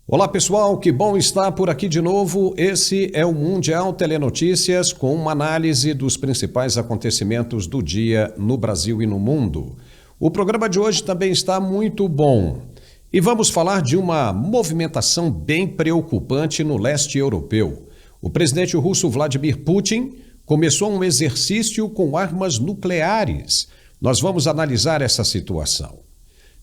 Olá pessoal, que bom estar por aqui de novo. Esse é o Mundial Telenotícias com uma análise dos principais acontecimentos do dia no Brasil e no mundo. O programa de hoje também está muito bom e vamos falar de uma movimentação bem preocupante no leste europeu. O presidente russo Vladimir Putin começou um exercício com armas nucleares. Nós vamos analisar essa situação.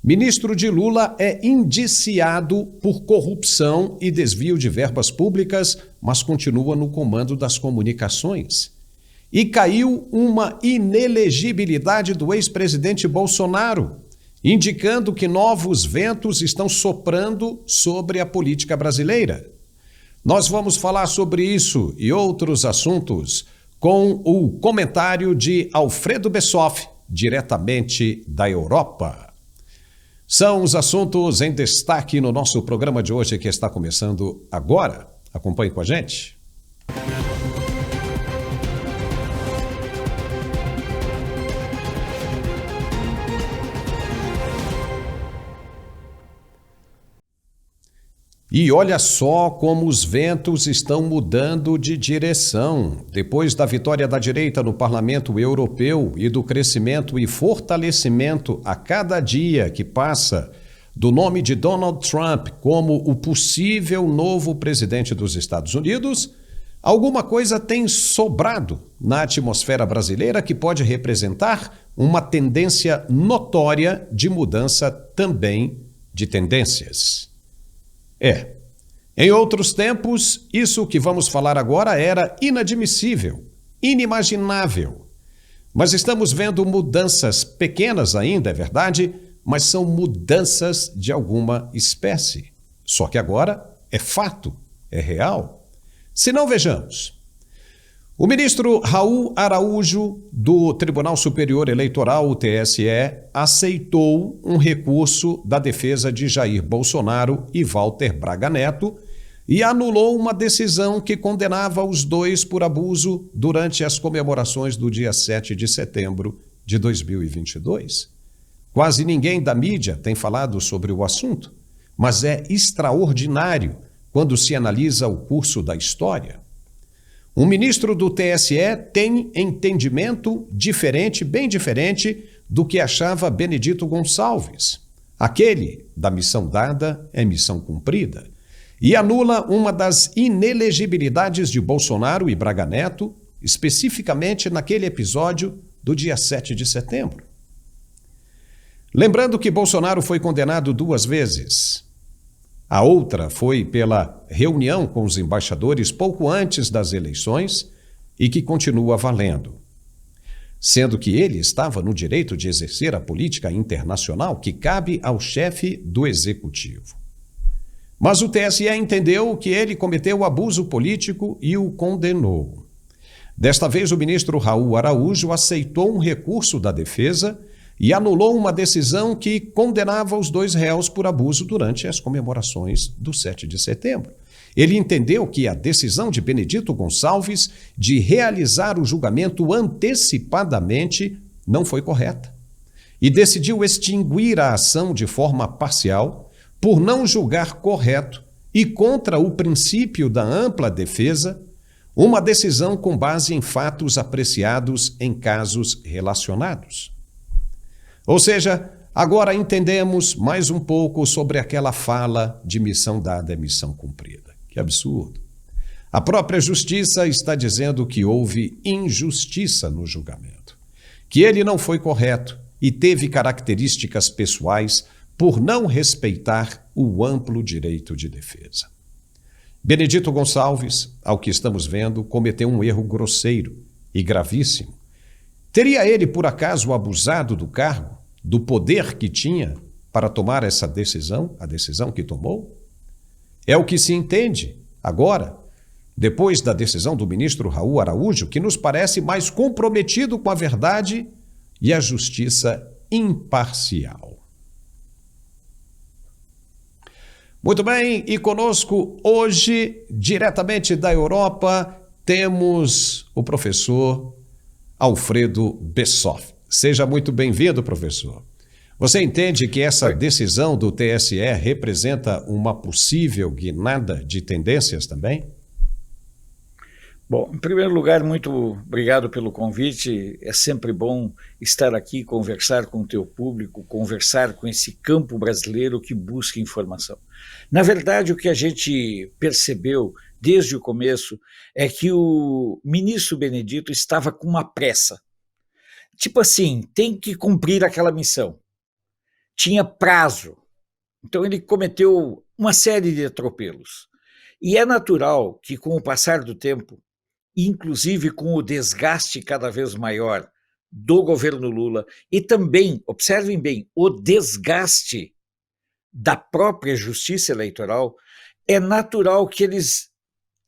Ministro de Lula é indiciado por corrupção e desvio de verbas públicas, mas continua no comando das comunicações. E caiu uma inelegibilidade do ex-presidente Bolsonaro, indicando que novos ventos estão soprando sobre a política brasileira. Nós vamos falar sobre isso e outros assuntos com o comentário de Alfredo Bessoff, diretamente da Europa. São os assuntos em destaque no nosso programa de hoje que está começando agora. Acompanhe com a gente. E olha só como os ventos estão mudando de direção. Depois da vitória da direita no Parlamento Europeu e do crescimento e fortalecimento a cada dia que passa do nome de Donald Trump como o possível novo presidente dos Estados Unidos, alguma coisa tem sobrado na atmosfera brasileira que pode representar uma tendência notória de mudança também de tendências. Em outros tempos, isso que vamos falar agora era inadmissível, inimaginável. Mas estamos vendo mudanças pequenas ainda, é verdade, mas são mudanças de alguma espécie. Só que agora é fato, é real. Se não, vejamos. O ministro Raul Araújo, do Tribunal Superior Eleitoral, o TSE, aceitou um recurso da defesa de Jair Bolsonaro e Walter Braga Neto e anulou uma decisão que condenava os dois por abuso durante as comemorações do dia 7 de setembro de 2022. Quase ninguém da mídia tem falado sobre o assunto, mas é extraordinário quando se analisa o curso da história. Um ministro do TSE tem entendimento diferente, bem diferente, do que achava Benedito Gonçalves. Aquele da missão dada é missão cumprida. E anula uma das inelegibilidades de Bolsonaro e Braga Neto, especificamente naquele episódio do dia 7 de setembro. Lembrando que Bolsonaro foi condenado 2 vezes. A outra foi pela reunião com os embaixadores pouco antes das eleições e que continua valendo. Sendo que ele estava no direito de exercer a política internacional que cabe ao chefe do executivo. Mas o TSE entendeu que ele cometeu abuso político e o condenou. Desta vez, o ministro Raul Araújo aceitou um recurso da defesa e anulou uma decisão que condenava os 2 réus por abuso durante as comemorações do 7 de setembro. Ele entendeu que a decisão de Benedito Gonçalves de realizar o julgamento antecipadamente não foi correta e decidiu extinguir a ação de forma parcial por não julgar correto e contra o princípio da ampla defesa uma decisão com base em fatos apreciados em casos relacionados. Ou seja, agora entendemos mais um pouco sobre aquela fala de missão dada é missão cumprida. Que absurdo. A própria justiça está dizendo que houve injustiça no julgamento, que ele não foi correto e teve características pessoais por não respeitar o amplo direito de defesa. Benedito Gonçalves, ao que estamos vendo, cometeu um erro grosseiro e gravíssimo. Teria ele, por acaso, abusado do cargo, do poder que tinha para tomar essa decisão, a decisão que tomou? É o que se entende agora, depois da decisão do ministro Raul Araújo, que nos parece mais comprometido com a verdade e a justiça imparcial. Muito bem, e conosco hoje, diretamente da Europa, temos o professor Alfredo Bessoff. Seja muito bem-vindo, professor. Você entende que essa decisão do TSE representa uma possível guinada de tendências também? Bom, em primeiro lugar, muito obrigado pelo convite. É sempre bom estar aqui, conversar com o teu público, conversar com esse campo brasileiro que busca informação. Na verdade, o que a gente percebeu desde o começo é que o ministro Benedito estava com uma pressa. Tipo assim, tem que cumprir aquela missão. Tinha prazo. Então ele cometeu uma série de atropelos. E é natural que, com o passar do tempo, inclusive com o desgaste cada vez maior do governo Lula e também, observem bem, o desgaste da própria justiça eleitoral, é natural que eles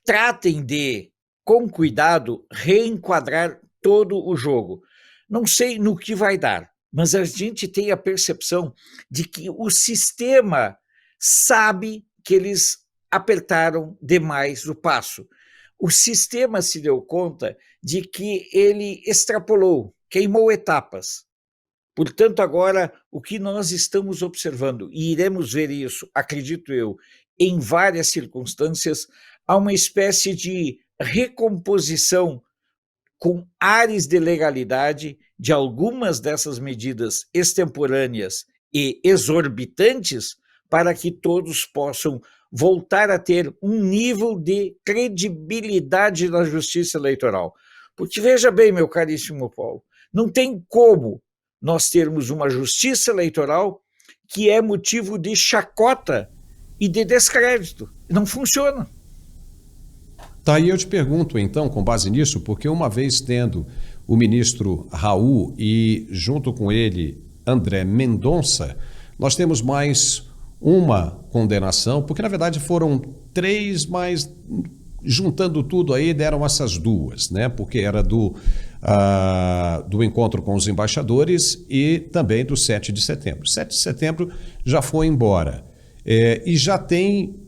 tratem de, com cuidado, reenquadrar todo o jogo. Não sei no que vai dar, mas a gente tem a percepção de que o sistema sabe que eles apertaram demais o passo. O sistema se deu conta de que ele extrapolou, queimou etapas. Portanto, agora, o que nós estamos observando, e iremos ver isso, acredito eu, em várias circunstâncias, há uma espécie de recomposição com ares de legalidade de algumas dessas medidas extemporâneas e exorbitantes para que todos possam voltar a ter um nível de credibilidade na justiça eleitoral. Porque veja bem, meu caríssimo Paulo, não tem como nós termos uma justiça eleitoral que é motivo de chacota e de descrédito. Não funciona. Tá, e eu te pergunto então, com base nisso, porque uma vez tendo o ministro Raul e junto com ele André Mendonça, nós temos mais uma condenação, porque na verdade foram 3, mas juntando tudo aí deram essas 2, né? Porque era do encontro com os embaixadores e também do 7 de setembro. 7 de setembro já foi embora e já tem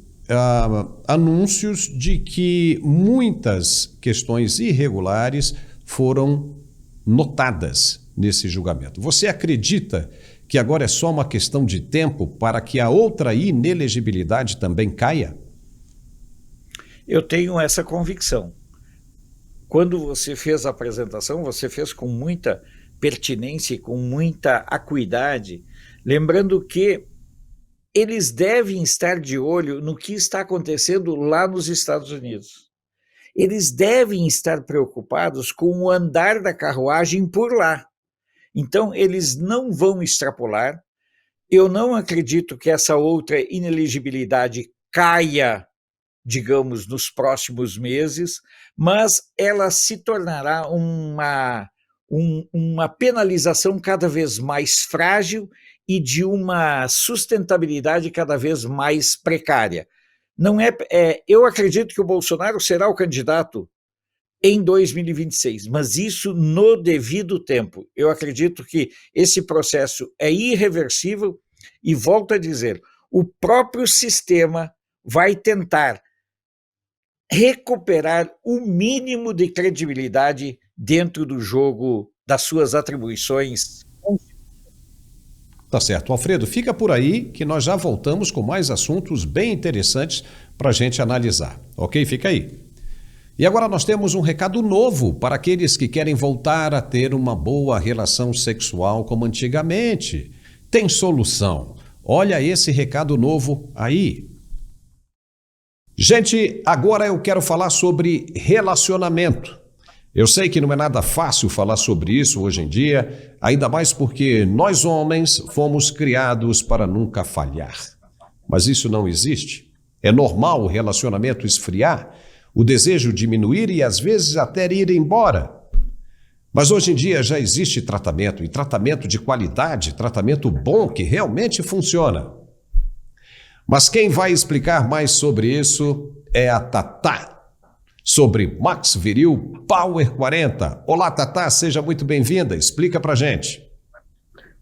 anúncios de que muitas questões irregulares foram notadas nesse julgamento. Você acredita que agora é só uma questão de tempo para que a outra inelegibilidade também caia? Eu tenho essa convicção. Quando você fez a apresentação, você fez com muita pertinência e com muita acuidade, lembrando que eles devem estar de olho no que está acontecendo lá nos Estados Unidos. Eles devem estar preocupados com o andar da carruagem por lá. Então, eles não vão extrapolar. Eu não acredito que essa outra inelegibilidade caia, digamos, nos próximos meses, mas ela se tornará uma penalização cada vez mais frágil e de uma sustentabilidade cada vez mais precária. Não eu acredito que o Bolsonaro será o candidato em 2026, mas isso no devido tempo. Eu acredito que esse processo é irreversível e, volto a dizer, o próprio sistema vai tentar recuperar o mínimo de credibilidade dentro do jogo das suas atribuições. Tá certo. Alfredo, fica por aí que nós já voltamos com mais assuntos bem interessantes para a gente analisar. Ok? Fica aí. E agora nós temos um recado novo para aqueles que querem voltar a ter uma boa relação sexual como antigamente. Tem solução. Olha esse recado novo aí. Gente, agora eu quero falar sobre relacionamento. Eu sei que não é nada fácil falar sobre isso hoje em dia, ainda mais porque nós homens fomos criados para nunca falhar. Mas isso não existe. É normal o relacionamento esfriar, o desejo diminuir e às vezes até ir embora. Mas hoje em dia já existe tratamento, e tratamento de qualidade, tratamento bom que realmente funciona. Mas quem vai explicar mais sobre isso é a Tatá, sobre Max Viril Power 40. Olá, Tatá, seja muito bem-vinda. Explica pra gente.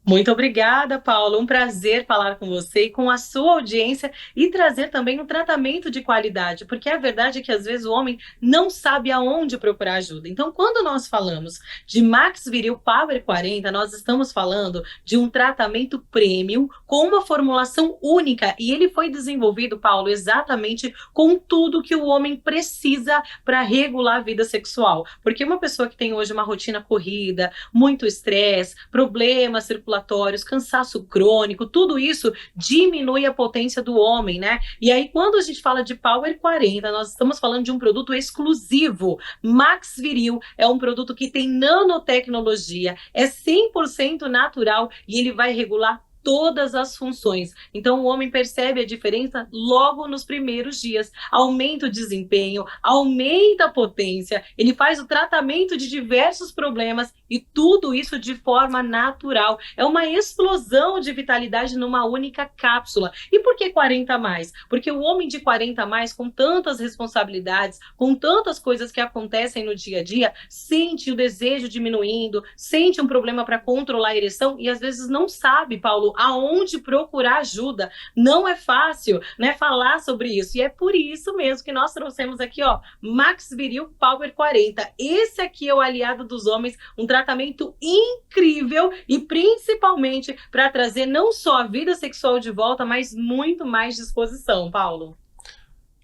Muito obrigada, Paulo. Um prazer falar com você e com a sua audiência e trazer também um tratamento de qualidade, porque a verdade é que às vezes o homem não sabe aonde procurar ajuda. Então, quando nós falamos de Max Viril Power 40, nós estamos falando de um tratamento premium com uma formulação única e ele foi desenvolvido, Paulo, exatamente com tudo que o homem precisa para regular a vida sexual. Porque uma pessoa que tem hoje uma rotina corrida, muito estresse, problemas circulatórios, cansaço crônico, tudo isso diminui a potência do homem, né? E aí, quando a gente fala de Power 40, nós estamos falando de um produto exclusivo. Max Viril é um produto que tem nanotecnologia, é 100% natural e ele vai regular todas as funções. Então o homem percebe a diferença logo nos primeiros dias. Aumenta o desempenho, aumenta a potência, ele faz o tratamento de diversos problemas e tudo isso de forma natural. É uma explosão de vitalidade numa única cápsula. E por que 40 a mais? Porque o homem de 40 a mais, com tantas responsabilidades, com tantas coisas que acontecem no dia a dia, sente o desejo diminuindo, sente um problema para controlar a ereção e às vezes não sabe, Paulo, aonde procurar ajuda. Não é fácil, né, falar sobre isso. E é por isso mesmo que nós trouxemos aqui, ó, Max Viril Power 40. Esse aqui é o aliado dos homens, um tratamento incrível e principalmente para trazer não só a vida sexual de volta, mas muito mais disposição, Paulo.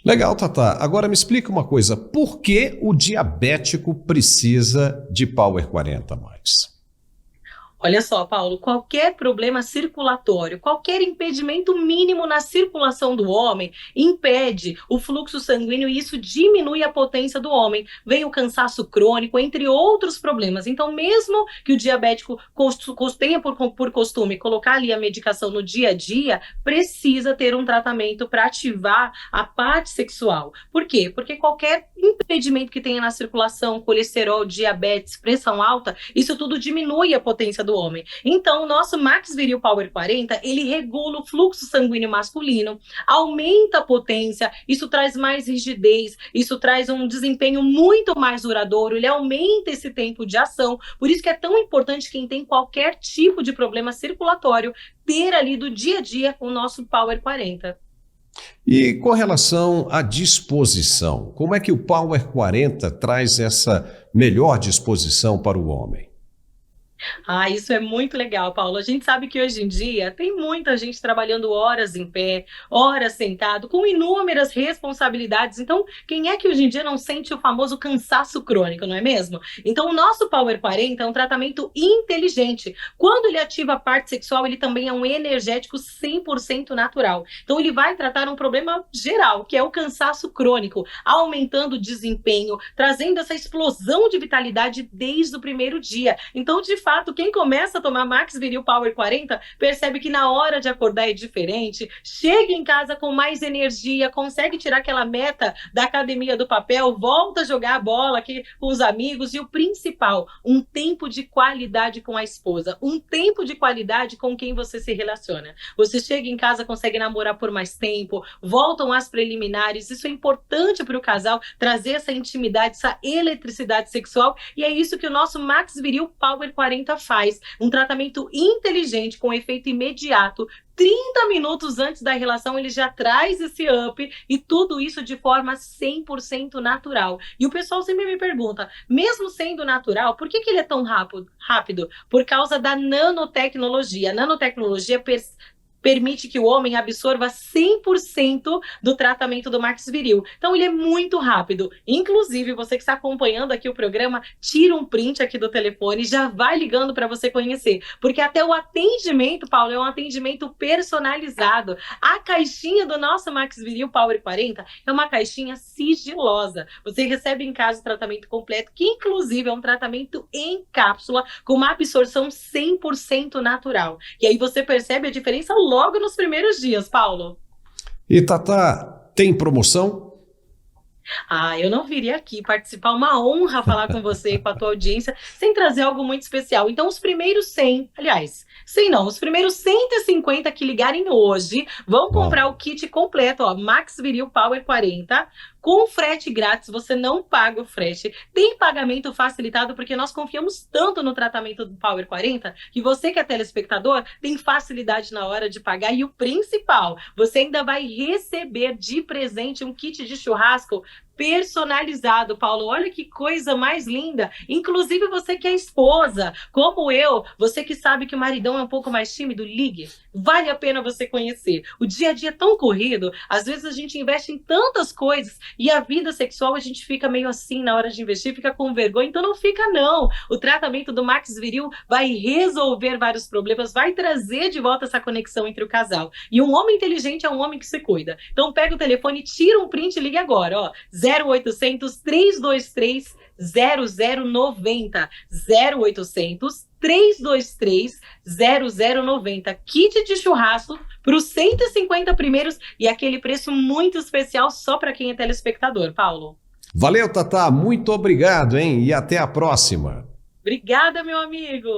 Legal, Tata. Agora me explica uma coisa. Por que o diabético precisa de Power 40 a mais? Olha só, Paulo, qualquer problema circulatório, qualquer impedimento mínimo na circulação do homem impede o fluxo sanguíneo e isso diminui a potência do homem. Vem o cansaço crônico, entre outros problemas. Então, mesmo que o diabético tenha por costume colocar ali a medicação no dia a dia, precisa ter um tratamento para ativar a parte sexual. Por quê? Porque qualquer impedimento que tenha na circulação, colesterol, diabetes, pressão alta, isso tudo diminui a potência do homem. Então, o nosso Max Viril Power 40, ele regula o fluxo sanguíneo masculino, aumenta a potência, isso traz mais rigidez, isso traz um desempenho muito mais duradouro, ele aumenta esse tempo de ação, por isso que é tão importante quem tem qualquer tipo de problema circulatório ter ali do dia a dia o nosso Power 40. E com relação à disposição, como é que o Power 40 traz essa melhor disposição para o homem? Ah, isso é muito legal, Paulo. A gente sabe que hoje em dia tem muita gente trabalhando horas em pé, horas sentado, com inúmeras responsabilidades. Então, quem é que hoje em dia não sente o famoso cansaço crônico, não é mesmo? Então, o nosso Power 40 é um tratamento inteligente. Quando ele ativa a parte sexual, ele também é um energético 100% natural. Então, ele vai tratar um problema geral, que é o cansaço crônico, aumentando o desempenho, trazendo essa explosão de vitalidade desde o primeiro dia. Então, de fato, quem começa a tomar Max Viril Power 40 percebe que na hora de acordar é diferente, chega em casa com mais energia, consegue tirar aquela meta da academia do papel, volta a jogar a bola aqui com os amigos e o principal, um tempo de qualidade com a esposa, um tempo de qualidade com quem você se relaciona. Você chega em casa, consegue namorar por mais tempo, voltam as preliminares, isso é importante para o casal, trazer essa intimidade, essa eletricidade sexual e é isso que o nosso Max Viril Power 40 faz, um tratamento inteligente com efeito imediato, 30 minutos antes da relação ele já traz esse up e tudo isso de forma 100% natural. E o pessoal sempre me pergunta, mesmo sendo natural, por que ele é tão rápido? Por causa da nanotecnologia. A nanotecnologia permite que o homem absorva 100% do tratamento do Max Viril. Então ele é muito rápido. Inclusive, você que está acompanhando aqui o programa, tira um print aqui do telefone e já vai ligando para você conhecer. Porque até o atendimento, Paulo, é um atendimento personalizado. A caixinha do nosso Max Viril Power 40 é uma caixinha sigilosa. Você recebe em casa o tratamento completo, que inclusive é um tratamento em cápsula com uma absorção 100% natural. E aí você percebe a diferença logo nos primeiros dias, Paulo. E Tata, tem promoção? Ah, eu não viria aqui participar, uma honra falar com você e com a tua audiência, sem trazer algo muito especial. Então, os primeiros 100, aliás, 100 não, os primeiros 150 que ligarem hoje, vão comprar o kit completo, ó, Max Viril Power 40, com frete grátis, você não paga o frete, tem pagamento facilitado, porque nós confiamos tanto no tratamento do Power 40, que você que é telespectador, tem facilidade na hora de pagar, e o principal, você ainda vai receber de presente um kit de churrasco personalizado, Paulo. Olha que coisa mais linda. Inclusive você que é esposa, como eu, você que sabe que o maridão é um pouco mais tímido, ligue. Vale a pena você conhecer. O dia a dia é tão corrido, às vezes a gente investe em tantas coisas e a vida sexual a gente fica meio assim na hora de investir, fica com vergonha, então não fica não. O tratamento do Max Viril vai resolver vários problemas, vai trazer de volta essa conexão entre o casal. E um homem inteligente é um homem que se cuida. Então pega o telefone, tira um print e liga agora, ó. 0800 323 0090, 0800 323 0090. Kit de churrasco para os 150 primeiros e aquele preço muito especial só para quem é telespectador, Paulo. Valeu, Tatá. Muito obrigado, hein? E até a próxima. Obrigada, meu amigo.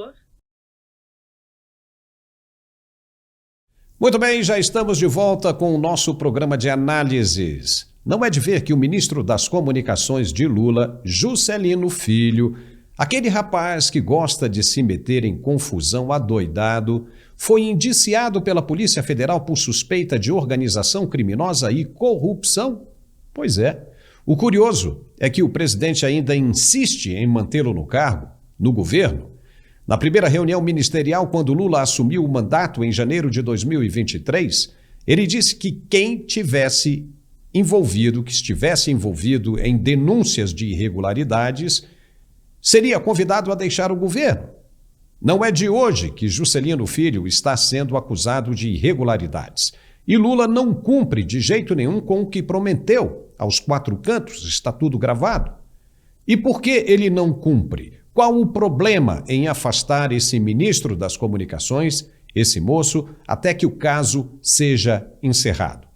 Muito bem, já estamos de volta com o nosso programa de análises. Não é de ver que o ministro das Comunicações de Lula, Juscelino Filho, aquele rapaz que gosta de se meter em confusão adoidado, foi indiciado pela Polícia Federal por suspeita de organização criminosa e corrupção? Pois é. O curioso é que o presidente ainda insiste em mantê-lo no cargo, no governo. Na primeira reunião ministerial, quando Lula assumiu o mandato em janeiro de 2023, ele disse que quem estivesse envolvido em denúncias de irregularidades seria convidado a deixar o governo. Não é de hoje que Juscelino Filho está sendo acusado de irregularidades. E Lula não cumpre de jeito nenhum com o que prometeu aos quatro cantos, está tudo gravado. E por que ele não cumpre? Qual o problema em afastar esse ministro das Comunicações, esse moço, até que o caso seja encerrado?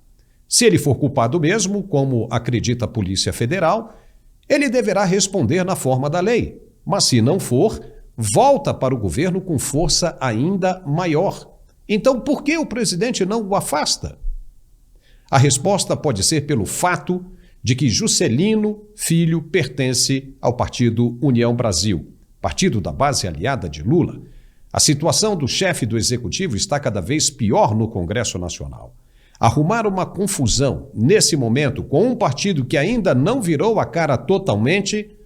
Se ele for culpado mesmo, como acredita a Polícia Federal, ele deverá responder na forma da lei. Mas se não for, volta para o governo com força ainda maior. Então, por que o presidente não o afasta? A resposta pode ser pelo fato de que Juscelino Filho pertence ao partido União Brasil, partido da base aliada de Lula. A situação do chefe do executivo está cada vez pior no Congresso Nacional. Arrumar uma confusão nesse momento com um partido que ainda não virou a cara totalmente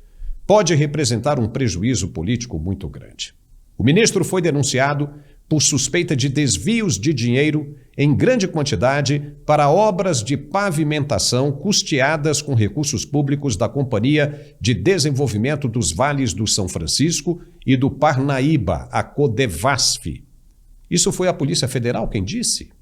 pode representar um prejuízo político muito grande. O ministro foi denunciado por suspeita de desvios de dinheiro em grande quantidade para obras de pavimentação custeadas com recursos públicos da Companhia de Desenvolvimento dos Vales do São Francisco e do Parnaíba, a Codevasf. Isso foi a Polícia Federal quem disse.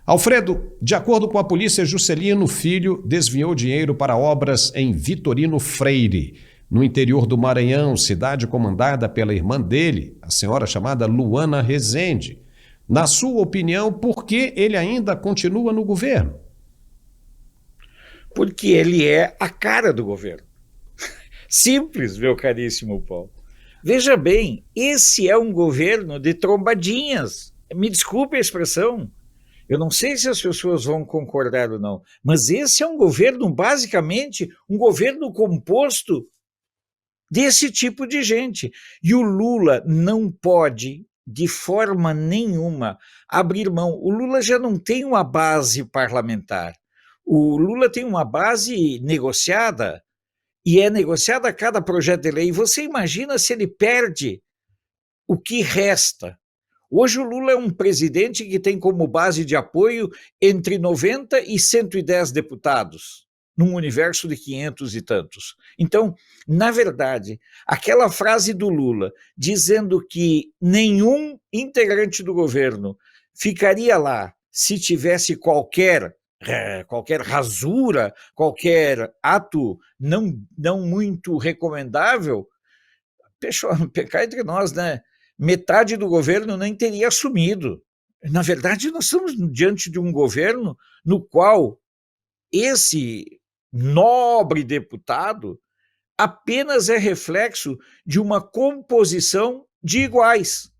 Alfredo, de acordo com a polícia, Juscelino Filho desviou dinheiro para obras em Vitorino Freire, no interior do Maranhão, cidade comandada pela irmã dele, a senhora chamada Luana Rezende. Na sua opinião, por que ele ainda continua no governo? Porque ele é a cara do governo. Simples, meu caríssimo Paulo. Veja bem, esse é um governo de trombadinhas. Me desculpe a expressão. Eu não sei se as pessoas vão concordar ou não, mas esse é um governo, basicamente, um governo composto desse tipo de gente. E o Lula não pode, de forma nenhuma, abrir mão. O Lula já não tem uma base parlamentar. O Lula tem uma base negociada, e é negociada a cada projeto de lei. Você imagina se ele perde o que resta? Hoje o Lula é um presidente que tem como base de apoio entre 90 e 110 deputados, num universo de 500 e tantos. Então, na verdade, aquela frase do Lula dizendo que nenhum integrante do governo ficaria lá se tivesse qualquer rasura, qualquer ato não muito recomendável, cá entre nós, né? Metade do governo nem teria assumido. Na verdade, nós estamos diante de um governo no qual esse nobre deputado apenas é reflexo de uma composição de iguais.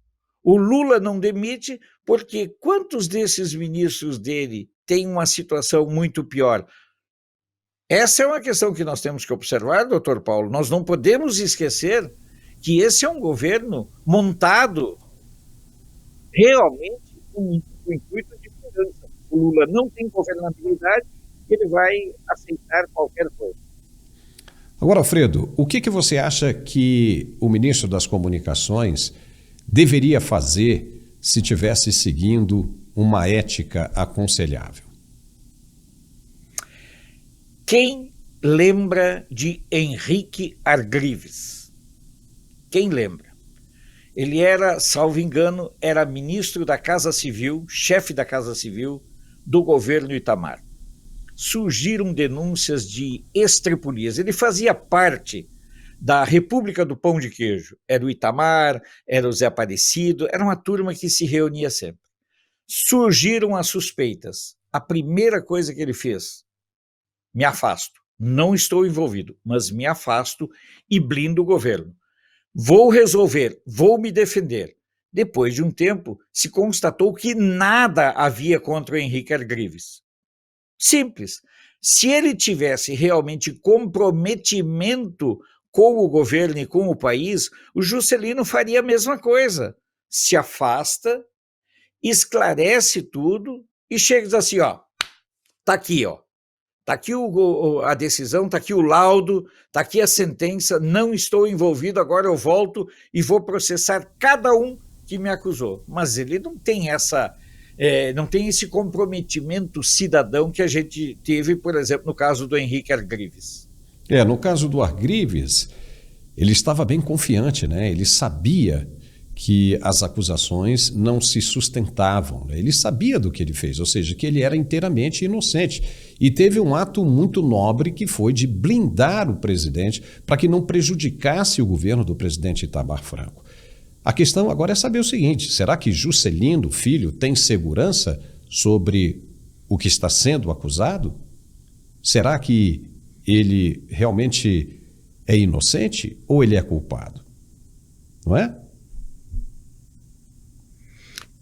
O Lula não demite porque quantos desses ministros dele tem uma situação muito pior. Essa é uma questão que nós temos que observar, doutor Paulo. Nós não podemos esquecer que esse é um governo montado realmente com o intuito de mudança. O Lula não tem governabilidade, ele vai aceitar qualquer coisa. Agora, Alfredo, o que você acha que o ministro das Comunicações deveria fazer se tivesse seguindo uma ética aconselhável? Quem lembra de Henrique Argrives? Quem lembra? Ele era, salvo engano, era ministro da Casa Civil, chefe da Casa Civil do governo Itamar. Surgiram denúncias de estrepulias. Ele fazia parte da República do Pão de Queijo. Era o Itamar, era o Zé Aparecido, era uma turma que se reunia sempre. Surgiram as suspeitas. A primeira coisa que ele fez: me afasto. Não estou envolvido, mas me afasto e blindo o governo. Vou resolver, vou me defender. Depois de um tempo, se constatou que nada havia contra o Henrique Argrives. Simples. Se ele tivesse realmente comprometimento com o governo e com o país, o Juscelino faria a mesma coisa. Se afasta, esclarece tudo e chega e diz assim, tá aqui, tá aqui a decisão, tá aqui o laudo, tá aqui a sentença, não estou envolvido, agora eu volto e vou processar cada um que me acusou. Mas ele não tem não tem esse comprometimento cidadão que a gente teve, por exemplo, no caso do Henrique Argrives. No caso do Argrives, ele estava bem confiante, né? Ele sabia que as acusações não se sustentavam, né? Ele sabia do que ele fez, ou seja, que ele era inteiramente inocente. E teve um ato muito nobre que foi de blindar o presidente para que não prejudicasse o governo do presidente Itamar Franco. A questão agora é saber o seguinte: será que Juscelino Filho tem segurança sobre o que está sendo acusado? Será que ele realmente é inocente ou ele é culpado? Não é?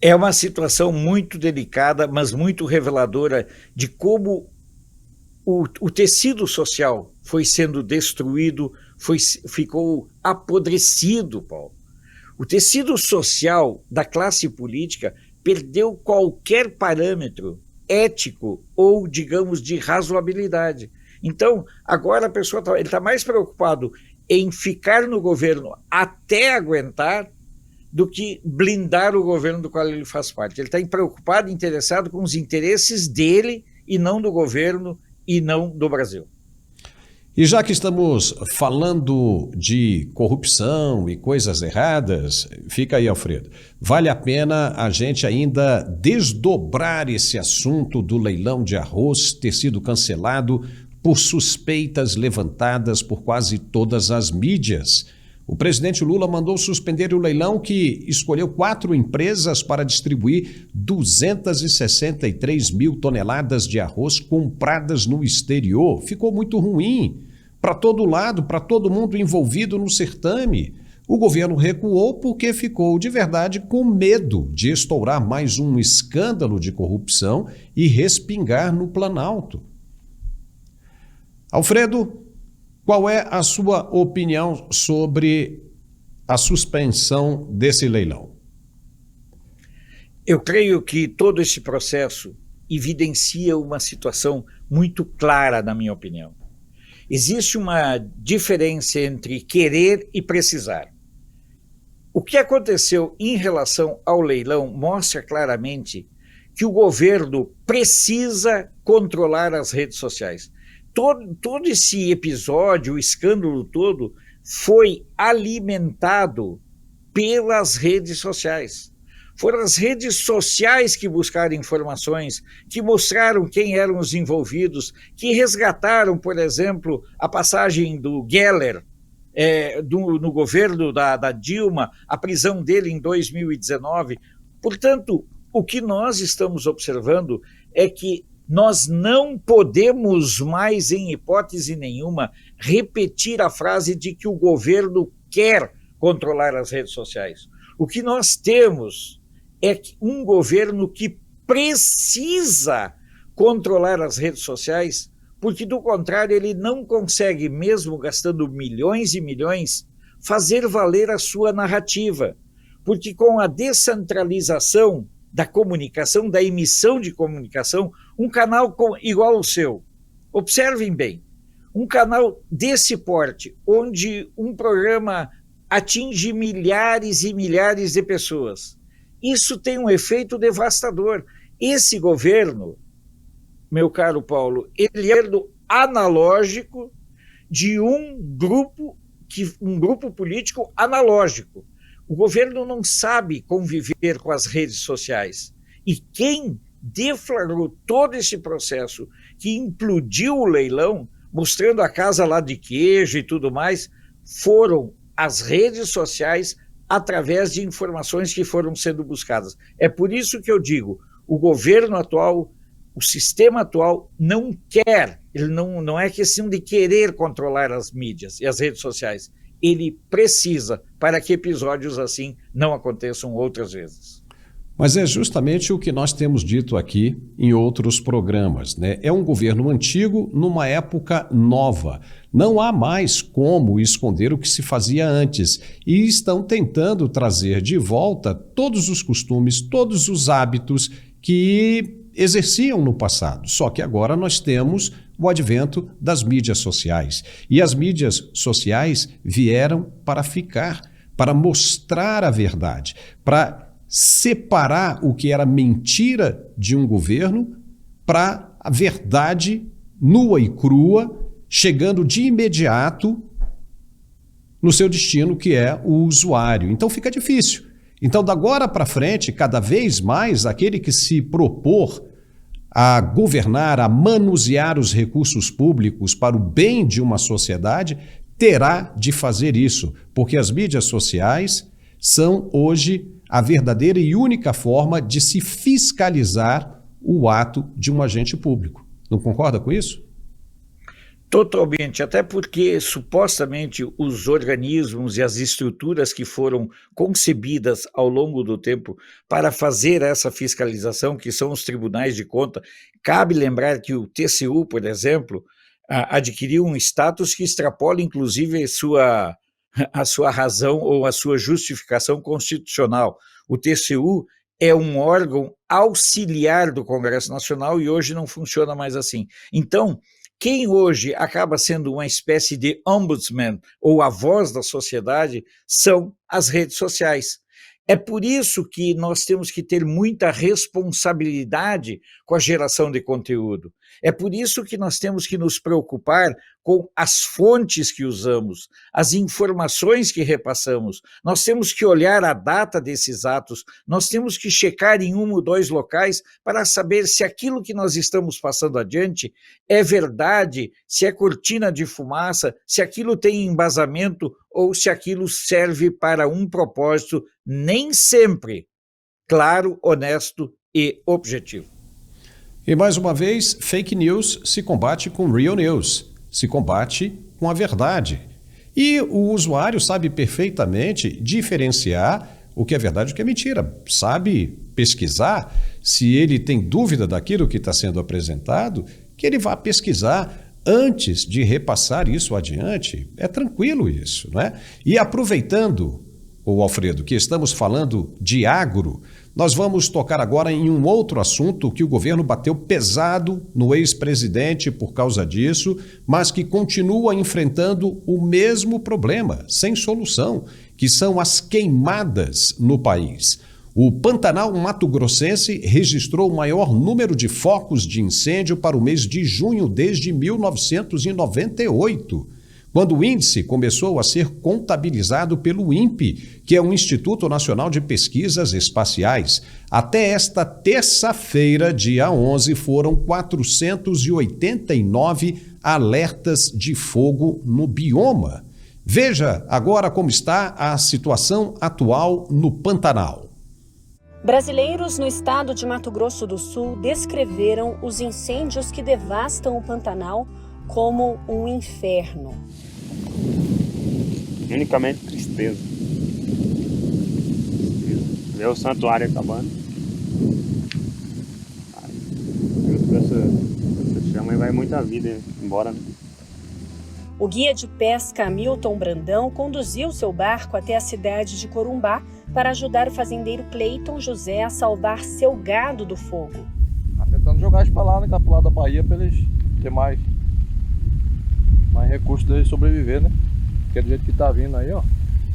É uma situação muito delicada, mas muito reveladora de como o tecido social foi sendo destruído, ficou apodrecido, Paulo. O tecido social da classe política perdeu qualquer parâmetro ético ou, digamos, de razoabilidade. Então, agora a pessoa está mais preocupado em ficar no governo até aguentar do que blindar o governo do qual ele faz parte. Ele está preocupado, interessado com os interesses dele e não do governo e não do Brasil. E já que estamos falando de corrupção e coisas erradas, fica aí, Alfredo, vale a pena a gente ainda desdobrar esse assunto do leilão de arroz ter sido cancelado por suspeitas levantadas por quase todas as mídias. O presidente Lula mandou suspender o leilão, que escolheu 4 empresas para distribuir 263 mil toneladas de arroz compradas no exterior. Ficou muito ruim para todo lado, para todo mundo envolvido no certame. O governo recuou porque ficou de verdade com medo de estourar mais um escândalo de corrupção e respingar no Planalto. Alfredo, qual é a sua opinião sobre a suspensão desse leilão? Eu creio que todo esse processo evidencia uma situação muito clara, na minha opinião. Existe uma diferença entre querer e precisar. O que aconteceu em relação ao leilão mostra claramente que o governo precisa controlar as redes sociais. Todo esse episódio, o escândalo todo, foi alimentado pelas redes sociais. Foram as redes sociais que buscaram informações, que mostraram quem eram os envolvidos, que resgataram, por exemplo, a passagem do Geller no governo da Dilma, a prisão dele em 2019. Portanto, o que nós estamos observando é que nós não podemos mais, em hipótese nenhuma, repetir a frase de que o governo quer controlar as redes sociais. O que nós temos é um governo que precisa controlar as redes sociais, porque do contrário ele não consegue, mesmo gastando milhões e milhões, fazer valer a sua narrativa, porque com a descentralização da comunicação, da emissão de comunicação, um canal igual ao seu, observem bem, um canal desse porte, onde um programa atinge milhares e milhares de pessoas, isso tem um efeito devastador. Esse governo, meu caro Paulo, ele é do analógico de um grupo político analógico. O governo não sabe conviver com as redes sociais. E quem deflagrou todo esse processo, que implodiu o leilão, mostrando a casa lá de queijo e tudo mais, foram as redes sociais através de informações que foram sendo buscadas. É por isso que eu digo, o governo atual, o sistema atual não quer, ele não é questão de querer controlar as mídias e as redes sociais, ele precisa para que episódios assim não aconteçam outras vezes. Mas é justamente o que nós temos dito aqui em outros programas, né? É um governo antigo numa época nova. Não há mais como esconder o que se fazia antes e estão tentando trazer de volta todos os costumes, todos os hábitos que exerciam no passado. Só que agora nós temos o advento das mídias sociais. E as mídias sociais vieram para ficar, para mostrar a verdade, para separar o que era mentira de um governo para a verdade nua e crua, chegando de imediato no seu destino, que é o usuário. Então fica difícil. Então, da agora para frente, cada vez mais, aquele que se propor a governar, a manusear os recursos públicos para o bem de uma sociedade, terá de fazer isso, porque as mídias sociais são hoje a verdadeira e única forma de se fiscalizar o ato de um agente público. Não concorda com isso? Totalmente, até porque supostamente os organismos e as estruturas que foram concebidas ao longo do tempo para fazer essa fiscalização, que são os tribunais de conta, cabe lembrar que o TCU, por exemplo, adquiriu um status que extrapola inclusive a sua razão ou a sua justificação constitucional. O TCU é um órgão auxiliar do Congresso Nacional e hoje não funciona mais assim. Então, quem hoje acaba sendo uma espécie de ombudsman ou a voz da sociedade são as redes sociais. É por isso que nós temos que ter muita responsabilidade com a geração de conteúdo. É por isso que nós temos que nos preocupar com as fontes que usamos, as informações que repassamos. Nós temos que olhar a data desses atos, nós temos que checar em um ou dois locais para saber se aquilo que nós estamos passando adiante é verdade, se é cortina de fumaça, se aquilo tem embasamento ou se aquilo serve para um propósito nem sempre claro, honesto e objetivo. E mais uma vez, fake news se combate com real news, se combate com a verdade. E o usuário sabe perfeitamente diferenciar o que é verdade e o que é mentira. Sabe pesquisar, se ele tem dúvida daquilo que está sendo apresentado, que ele vá pesquisar antes de repassar isso adiante. É tranquilo isso, não é? E aproveitando, Alfredo, que estamos falando de agro, nós vamos tocar agora em um outro assunto que o governo bateu pesado no ex-presidente por causa disso, mas que continua enfrentando o mesmo problema, sem solução, que são as queimadas no país. O Pantanal Mato-Grossense registrou o maior número de focos de incêndio para o mês de junho desde 1998. Quando o índice começou a ser contabilizado pelo INPE, que é o Instituto Nacional de Pesquisas Espaciais. Até esta terça-feira, dia 11, foram 489 alertas de fogo no bioma. Veja agora como está a situação atual no Pantanal. Brasileiros no estado de Mato Grosso do Sul descreveram os incêndios que devastam o Pantanal como um inferno. Unicamente tristeza. Ver o santuário acabando. Essa Essa chama vai muita vida embora, né? O guia de pesca Milton Brandão conduziu seu barco até a cidade de Corumbá para ajudar o fazendeiro Cleiton José a salvar seu gado do fogo. Tentando jogar eles para lá, né, pro lado da Bahia, para eles ter mais recursos de sobreviver, né? Porque do jeito que tá vindo aí, ó,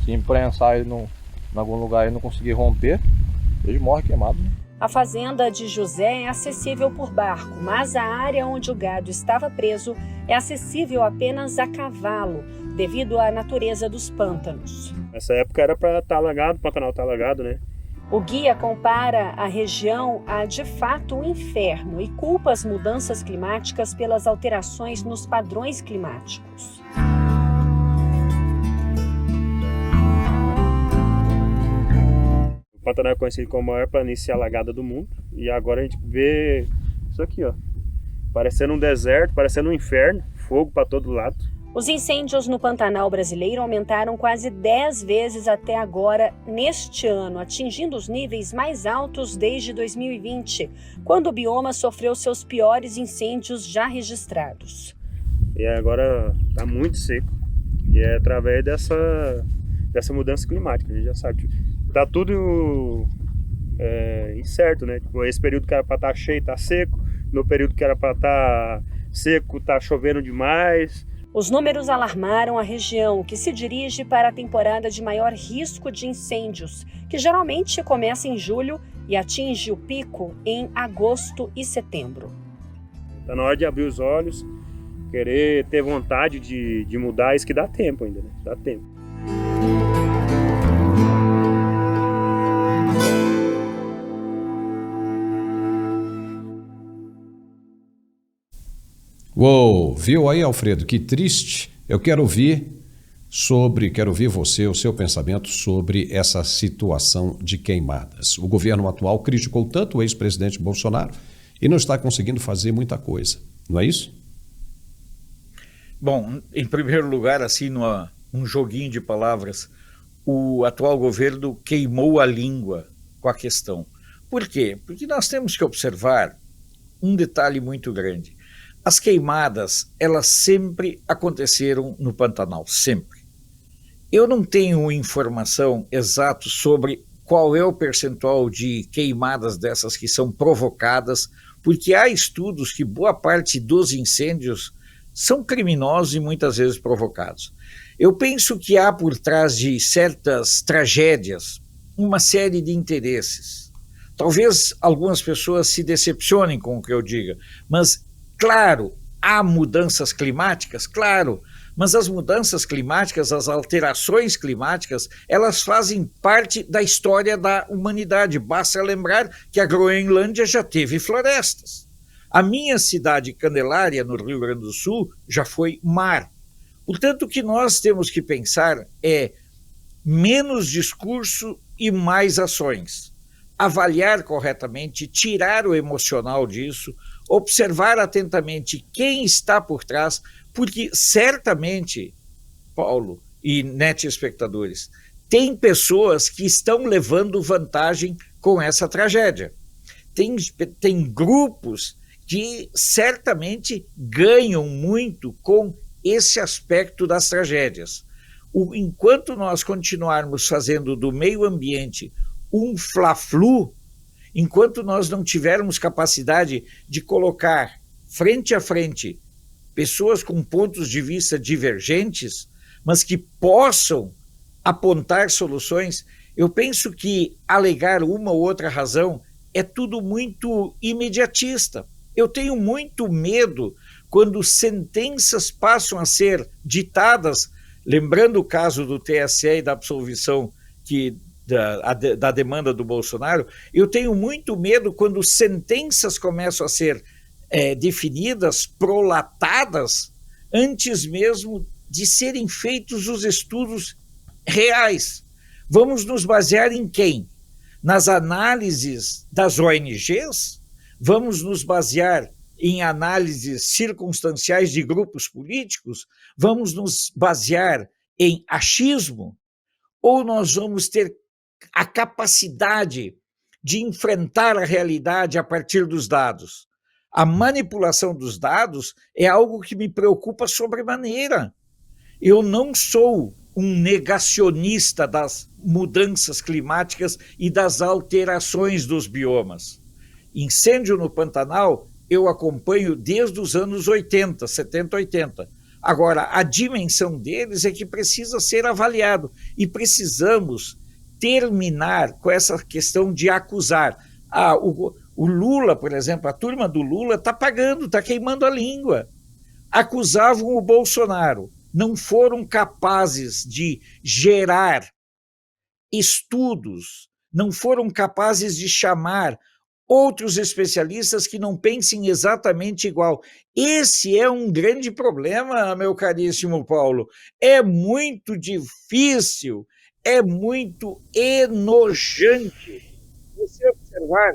se imprensar ele em algum lugar e não conseguir romper, eles morrem queimados, né? A fazenda de José é acessível por barco, mas a área onde o gado estava preso é acessível apenas a cavalo, devido à natureza dos pântanos. Nessa época era para estar alagado, o Pantanal tá alagado, né? O guia compara a região a, de fato, um inferno e culpa as mudanças climáticas pelas alterações nos padrões climáticos. O Pantanal é conhecido como a maior planície alagada do mundo e agora a gente vê isso aqui, ó, parecendo um deserto, parecendo um inferno, fogo para todo lado. Os incêndios no Pantanal brasileiro aumentaram quase 10 vezes até agora neste ano, atingindo os níveis mais altos desde 2020, quando o bioma sofreu seus piores incêndios já registrados. E agora está muito seco e é através dessa mudança climática, a gente já sabe. Tá tudo incerto, né? Tipo, esse período que era para estar cheio está seco, no período que era para estar seco está chovendo demais. Os números alarmaram a região, que se dirige para a temporada de maior risco de incêndios, que geralmente começa em julho e atinge o pico em agosto e setembro. Está na hora de abrir os olhos, querer ter vontade de mudar, isso que dá tempo ainda, né? Dá tempo. Uou, viu aí, Alfredo? Que triste. Eu quero ouvir você, o seu pensamento sobre essa situação de queimadas. O governo atual criticou tanto o ex-presidente Bolsonaro e não está conseguindo fazer muita coisa, não é isso? Bom, em primeiro lugar, assim, um joguinho de palavras, o atual governo queimou a língua com a questão. Por quê? Porque nós temos que observar um detalhe muito grande. As queimadas, elas sempre aconteceram no Pantanal, sempre. Eu não tenho informação exata sobre qual é o percentual de queimadas dessas que são provocadas, porque há estudos que boa parte dos incêndios são criminosos e muitas vezes provocados. Eu penso que há por trás de certas tragédias uma série de interesses. Talvez algumas pessoas se decepcionem com o que eu diga, mas claro, há mudanças climáticas, claro, mas as mudanças climáticas, as alterações climáticas, elas fazem parte da história da humanidade. Basta lembrar que a Groenlândia já teve florestas. A minha cidade, Candelária, no Rio Grande do Sul, já foi mar. Portanto, o que nós temos que pensar é menos discurso e mais ações. Avaliar corretamente, tirar o emocional disso, observar atentamente quem está por trás, porque certamente, Paulo e netespectadores, tem pessoas que estão levando vantagem com essa tragédia. Tem grupos que certamente ganham muito com esse aspecto das tragédias. Enquanto nós continuarmos fazendo do meio ambiente um fla-flu, enquanto nós não tivermos capacidade de colocar frente a frente pessoas com pontos de vista divergentes, mas que possam apontar soluções, eu penso que alegar uma ou outra razão é tudo muito imediatista. Eu tenho muito medo quando sentenças passam a ser ditadas, lembrando o caso do TSE e da absolvição da demanda do Bolsonaro, eu tenho muito medo quando sentenças começam a ser definidas, prolatadas, antes mesmo de serem feitos os estudos reais. Vamos nos basear em quem? Nas análises das ONGs? Vamos nos basear em análises circunstanciais de grupos políticos? Vamos nos basear em achismo? Ou nós vamos ter a capacidade de enfrentar a realidade a partir dos dados? A manipulação dos dados é algo que me preocupa sobremaneira. Eu não sou um negacionista das mudanças climáticas e das alterações dos biomas. Incêndio no Pantanal eu acompanho desde os anos 80, 70, 80. Agora, a dimensão deles é que precisa ser avaliado e precisamos terminar com essa questão de acusar. O Lula, por exemplo, a turma do Lula está pagando, está queimando a língua. Acusavam o Bolsonaro, não foram capazes de gerar estudos, não foram capazes de chamar outros especialistas que não pensem exatamente igual. Esse é um grande problema, meu caríssimo Paulo. É muito difícil, é muito enojante você observar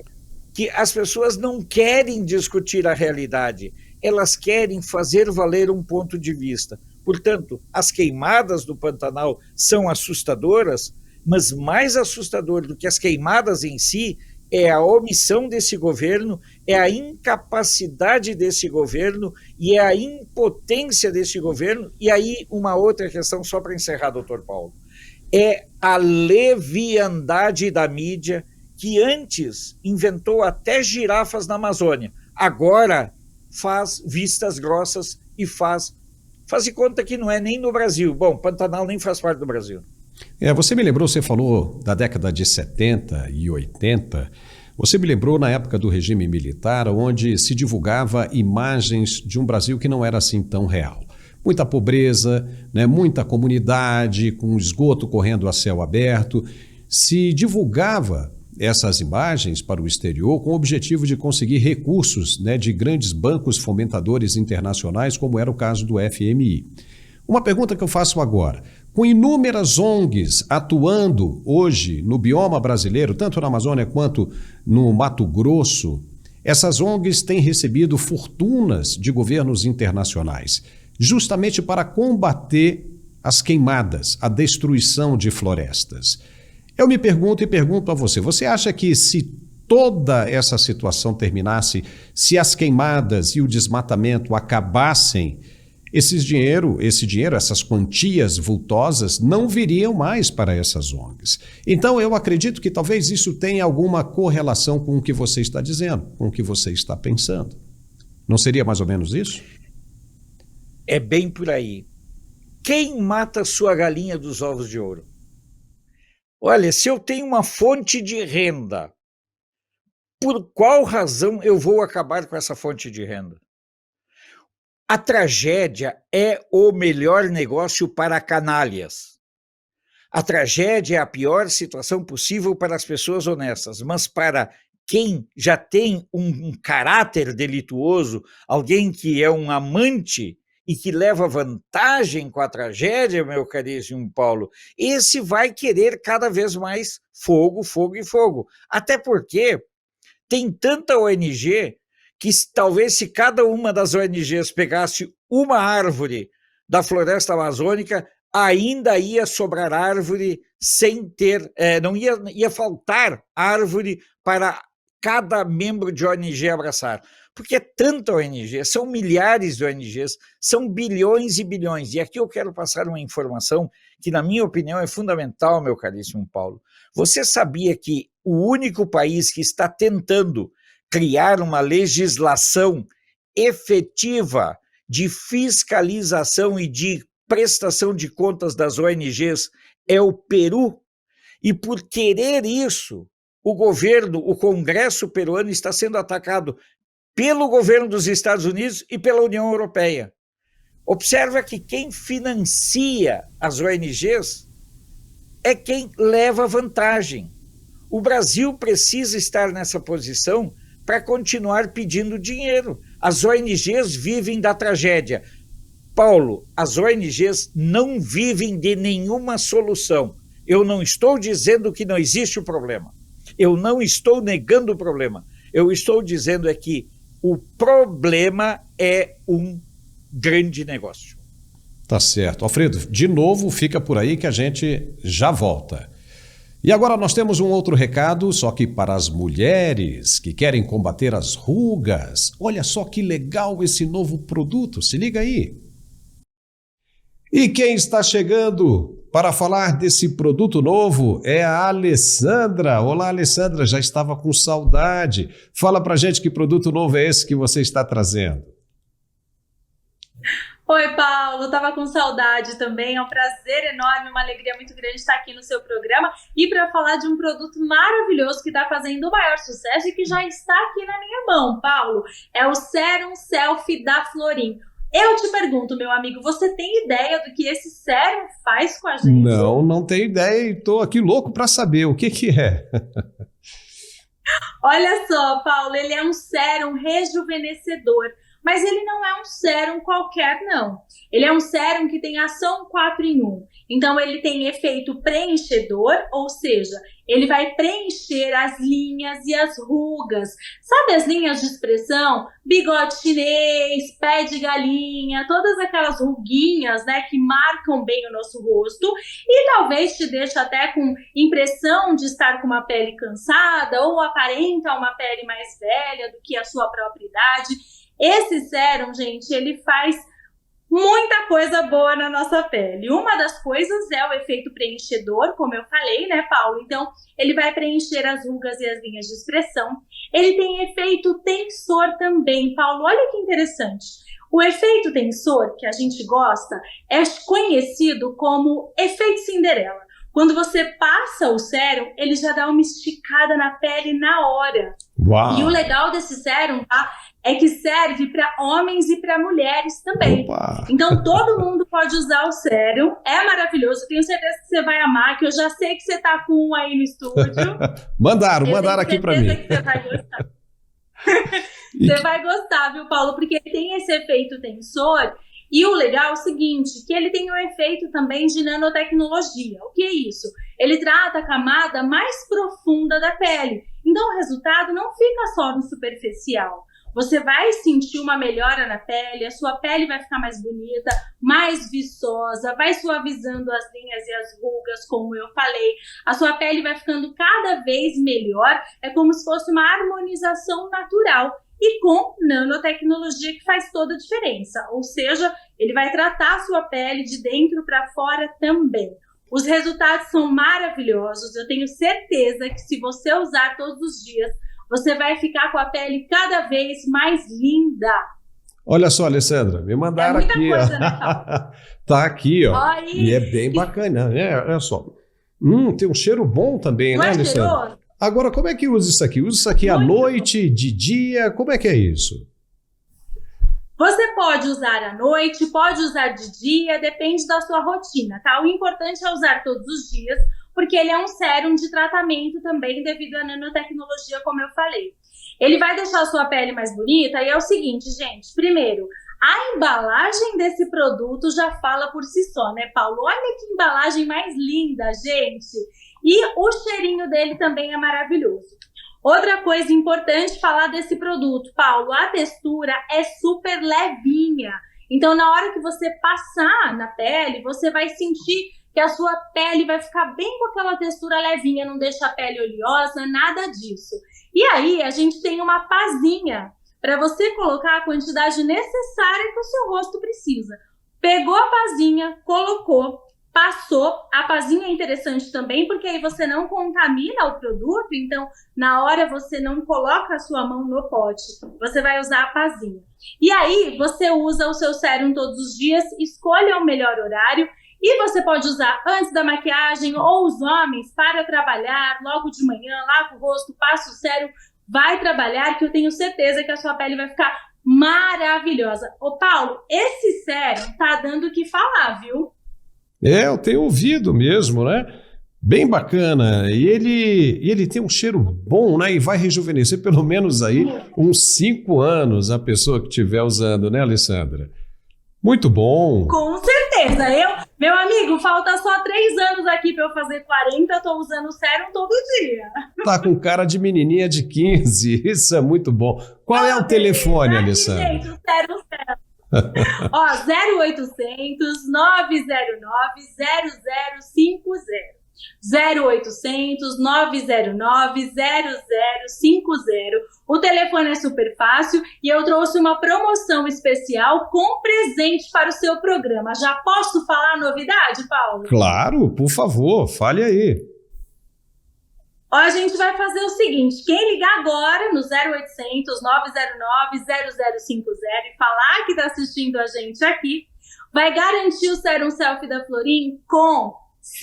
que as pessoas não querem discutir a realidade, elas querem fazer valer um ponto de vista. Portanto, as queimadas do Pantanal são assustadoras, mas mais assustador do que as queimadas em si é a omissão desse governo, é a incapacidade desse governo e é a impotência desse governo. E aí uma outra questão, só para encerrar, doutor Paulo, é a leviandade da mídia, que antes inventou até girafas na Amazônia, agora faz vistas grossas e faz de conta que não é nem no Brasil. Bom, Pantanal nem faz parte do Brasil. Você me lembrou, você falou da década de 70 e 80, você me lembrou na época do regime militar, onde se divulgava imagens de um Brasil que não era assim tão real. Muita pobreza, né, muita comunidade, com esgoto correndo a céu aberto. Se divulgava essas imagens para o exterior com o objetivo de conseguir recursos, né, de grandes bancos fomentadores internacionais, como era o caso do FMI. Uma pergunta que eu faço agora: com inúmeras ONGs atuando hoje no bioma brasileiro, tanto na Amazônia quanto no Mato Grosso, essas ONGs têm recebido fortunas de governos internacionais, justamente para combater as queimadas, a destruição de florestas. Eu me pergunto e pergunto a você, você acha que se toda essa situação terminasse, se as queimadas e o desmatamento acabassem, esse dinheiro, essas quantias vultosas não viriam mais para essas ONGs? Então eu acredito que talvez isso tenha alguma correlação com o que você está dizendo, com o que você está pensando. Não seria mais ou menos isso? É bem por aí. Quem mata sua galinha dos ovos de ouro? Olha, se eu tenho uma fonte de renda, por qual razão eu vou acabar com essa fonte de renda? A tragédia é o melhor negócio para canalhas. A tragédia é a pior situação possível para as pessoas honestas, mas para quem já tem um caráter delituoso, alguém que é um amante e que leva vantagem com a tragédia, meu caríssimo Paulo, esse vai querer cada vez mais fogo, fogo e fogo. Até porque tem tanta ONG que talvez se cada uma das ONGs pegasse uma árvore da floresta amazônica, ainda ia sobrar árvore sem ter, não ia faltar árvore para cada membro de ONG abraçar. Porque é tanta ONG, são milhares de ONGs, são bilhões e bilhões. E aqui eu quero passar uma informação que, na minha opinião, é fundamental, meu caríssimo Paulo. Você sabia que o único país que está tentando criar uma legislação efetiva de fiscalização e de prestação de contas das ONGs é o Peru? E por querer isso, o governo, o Congresso peruano está sendo atacado pelo governo dos Estados Unidos e pela União Europeia. Observa que quem financia as ONGs é quem leva vantagem. O Brasil precisa estar nessa posição para continuar pedindo dinheiro. As ONGs vivem da tragédia. Paulo, as ONGs não vivem de nenhuma solução. Eu não estou dizendo que não existe o problema. Eu não estou negando o problema. Eu estou dizendo é que o problema é um grande negócio. Tá certo. Alfredo, de novo, fica por aí que a gente já volta. E agora nós temos um outro recado, só que para as mulheres que querem combater as rugas. Olha só que legal esse novo produto, se liga aí. E quem está chegando para falar desse produto novo é a Alessandra. Olá, Alessandra, já estava com saudade. Fala pra gente que produto novo é esse que você está trazendo. Oi, Paulo, estava com saudade também, é um prazer enorme, uma alegria muito grande estar aqui no seu programa e para falar de um produto maravilhoso que está fazendo o maior sucesso e que já está aqui na minha mão, Paulo, é o Serum Selfie da Florim. Eu te pergunto, meu amigo, você tem ideia do que esse sérum faz com a gente? Não tenho ideia e estou aqui louco para saber o que é. Olha só, Paulo, ele é um sérum rejuvenescedor. Mas ele não é um sérum qualquer, não. Ele é um sérum que tem ação 4 em 1. Então, ele tem efeito preenchedor, ou seja, ele vai preencher as linhas e as rugas. Sabe as linhas de expressão? Bigode chinês, pé de galinha, todas aquelas ruguinhas, né, que marcam bem o nosso rosto e talvez te deixe até com impressão de estar com uma pele cansada ou aparenta uma pele mais velha do que a sua própria idade. Esse sérum, gente, ele faz muita coisa boa na nossa pele. Uma das coisas é o efeito preenchedor, como eu falei, né, Paulo? Então, ele vai preencher as rugas e as linhas de expressão. Ele tem efeito tensor também, Paulo. Olha que interessante. O efeito tensor, que a gente gosta, é conhecido como efeito Cinderela. Quando você passa o sérum, ele já dá uma esticada na pele na hora. Uau. E o legal desse sérum, tá? É que serve para homens e para mulheres também. Opa. Então todo mundo pode usar o sérum, é maravilhoso, tenho certeza que você vai amar, que eu já sei que você tá com um aí no estúdio. Mandaram aqui para mim. Que você vai gostar. Você vai gostar, viu, Paulo? Porque ele tem esse efeito tensor e o legal é o seguinte, que ele tem um efeito também de nanotecnologia. O que é isso? Ele trata a camada mais profunda da pele. Então o resultado não fica só no superficial. Você vai sentir uma melhora na pele, a sua pele vai ficar mais bonita, mais viçosa, vai suavizando as linhas e as rugas, como eu falei. A sua pele vai ficando cada vez melhor, é como se fosse uma harmonização natural e com nanotecnologia que faz toda a diferença. Ou seja, ele vai tratar a sua pele de dentro para fora também. Os resultados são maravilhosos, eu tenho certeza que se você usar todos os dias, você vai ficar com a pele cada vez mais linda. Olha só, Alessandra, me mandaram aqui. Coisa, né, tá aqui, ó. Olha, e é bem bacana, né? Olha só. Tem um cheiro bom também, não né, é Alessandra? cheiroso? Agora, como é que usa isso aqui? Usa isso aqui à noite, de dia? Como é que é isso? Você pode usar à noite, pode usar de dia, depende da sua rotina, tá? O importante é usar todos os dias, porque ele é um sérum de tratamento também devido à nanotecnologia, como eu falei. Ele vai deixar a sua pele mais bonita e é o seguinte, gente, primeiro, a embalagem desse produto já fala por si só, né, Paulo? Olha que embalagem mais linda, gente! E o cheirinho dele também é maravilhoso. Outra coisa importante falar desse produto, Paulo, a textura é super levinha. Então, na hora que você passar na pele, você vai sentir que a sua pele vai ficar bem com aquela textura levinha, não deixa a pele oleosa, nada disso. E aí, a gente tem uma pazinha para você colocar a quantidade necessária que o seu rosto precisa. Pegou a pazinha, colocou, passou. A pazinha é interessante também, porque aí você não contamina o produto, então na hora você não coloca a sua mão no pote, você vai usar a pazinha. E aí você usa o seu sérum todos os dias, escolha o melhor horário, e você pode usar antes da maquiagem ou os homens para trabalhar, logo de manhã, lava o rosto, passa o sérum, vai trabalhar, que eu tenho certeza que a sua pele vai ficar maravilhosa. Ô Paulo, esse sérum tá dando o que falar, viu? Eu tenho ouvido mesmo, né? Bem bacana. E ele tem um cheiro bom, né? E vai rejuvenescer pelo menos aí uns 5 anos a pessoa que estiver usando, né, Alessandra? Muito bom. Com certeza. Meu amigo, falta só 3 anos aqui para eu fazer 40, tô usando o sérum todo dia. Tá com cara de menininha de 15, isso é muito bom. Qual é o telefone, Alessandra? Gente, o sérum. Ó, 0800 909 0050. 0800 909 0050. O telefone é super fácil e eu trouxe uma promoção especial com presente para o seu programa. Já posso falar a novidade, Paulo? Claro, por favor, fale aí. Ó, a gente vai fazer o seguinte, quem ligar agora no 0800 909 0050 e falar que está assistindo a gente aqui, vai garantir o Serum Selfie da Florim com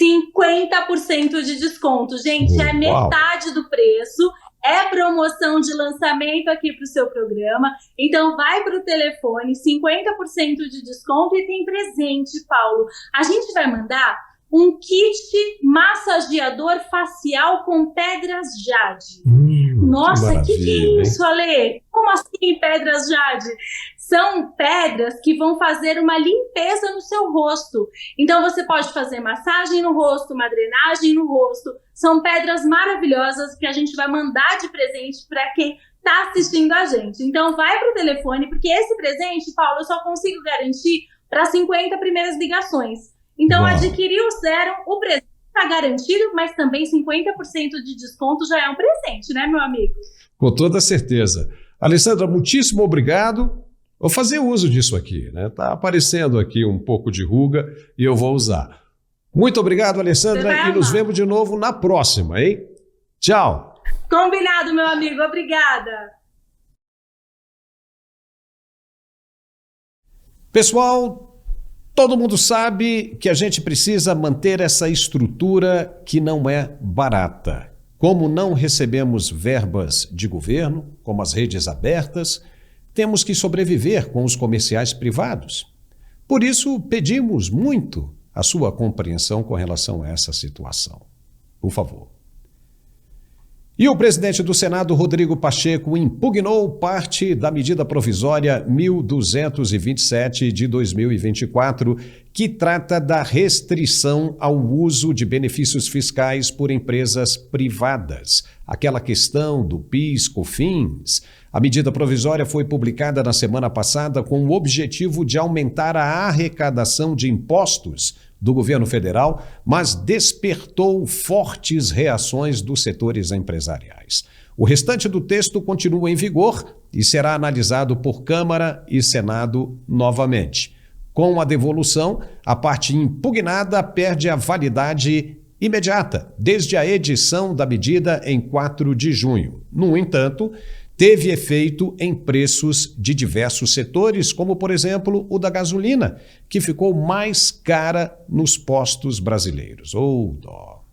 50% de desconto. Gente, é metade do preço, é promoção de lançamento aqui para o seu programa. Então vai para o telefone, 50% de desconto e tem presente, Paulo. A gente vai mandar um kit massageador facial com pedras jade. Nossa, que é isso, Ale? Como assim pedras jade? São pedras que vão fazer uma limpeza no seu rosto. Então você pode fazer massagem no rosto, uma drenagem no rosto. São pedras maravilhosas que a gente vai mandar de presente para quem está assistindo a gente. Então vai para o telefone, porque esse presente, Paulo, eu só consigo garantir para 50 primeiras ligações. Então, adquirir o Serum, o presente está garantido, mas também 50% de desconto já é um presente, né, meu amigo? Com toda certeza. Alessandra, muitíssimo obrigado. Vou fazer uso disso aqui, né? Tá aparecendo aqui um pouco de ruga e eu vou usar. Muito obrigado, Alessandra, e nos vemos de novo na próxima, hein? Tchau. Combinado, meu amigo. Obrigada. Pessoal, todo mundo sabe que a gente precisa manter essa estrutura que não é barata. Como não recebemos verbas de governo, como as redes abertas, temos que sobreviver com os comerciais privados. Por isso, pedimos muito a sua compreensão com relação a essa situação. Por favor. E o presidente do Senado, Rodrigo Pacheco, impugnou parte da medida provisória 1227 de 2024, que trata da restrição ao uso de benefícios fiscais por empresas privadas. Aquela questão do PIS/COFINS. A medida provisória foi publicada na semana passada com o objetivo de aumentar a arrecadação de impostos do governo federal, mas despertou fortes reações dos setores empresariais. O restante do texto continua em vigor e será analisado por Câmara e Senado novamente. Com a devolução, a parte impugnada perde a validade imediata, desde a edição da medida em 4 de junho. No entanto, teve efeito em preços de diversos setores, como, por exemplo, o da gasolina, que ficou mais cara nos postos brasileiros. Dó!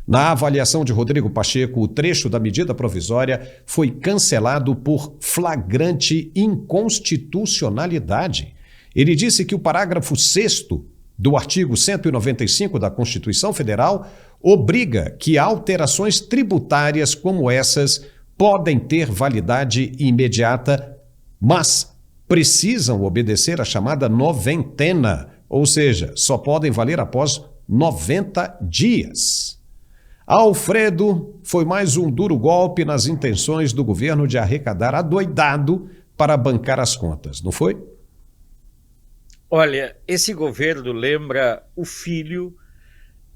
Na avaliação de Rodrigo Pacheco, o trecho da medida provisória foi cancelado por flagrante inconstitucionalidade. Ele disse que o parágrafo 6º do artigo 195 da Constituição Federal obriga que alterações tributárias como essas podem ter validade imediata, mas precisam obedecer à chamada noventena, ou seja, só podem valer após 90 dias. Alfredo foi mais um duro golpe nas intenções do governo de arrecadar adoidado para bancar as contas, não foi? Olha, esse governo lembra o filho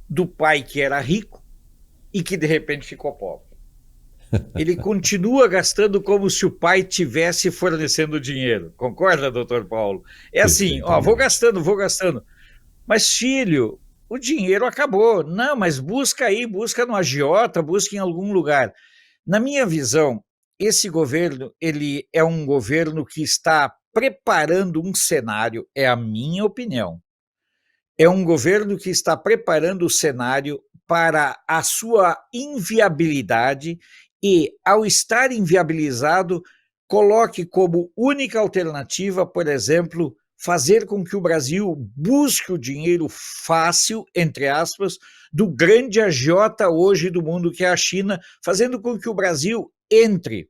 do pai que era rico e que de repente ficou pobre. Ele continua gastando como se o pai tivesse fornecendo dinheiro. Concorda, doutor Paulo? É assim, vou gastando. Mas, filho, o dinheiro acabou. Não, mas busca aí, busca no agiota, busca em algum lugar. Na minha visão, esse governo, ele é um governo que está preparando um cenário, é a minha opinião. É um governo que está preparando o cenário para a sua inviabilidade e, ao estar inviabilizado, coloque como única alternativa, por exemplo, fazer com que o Brasil busque o dinheiro fácil, entre aspas, do grande agiota hoje do mundo, que é a China, fazendo com que o Brasil entre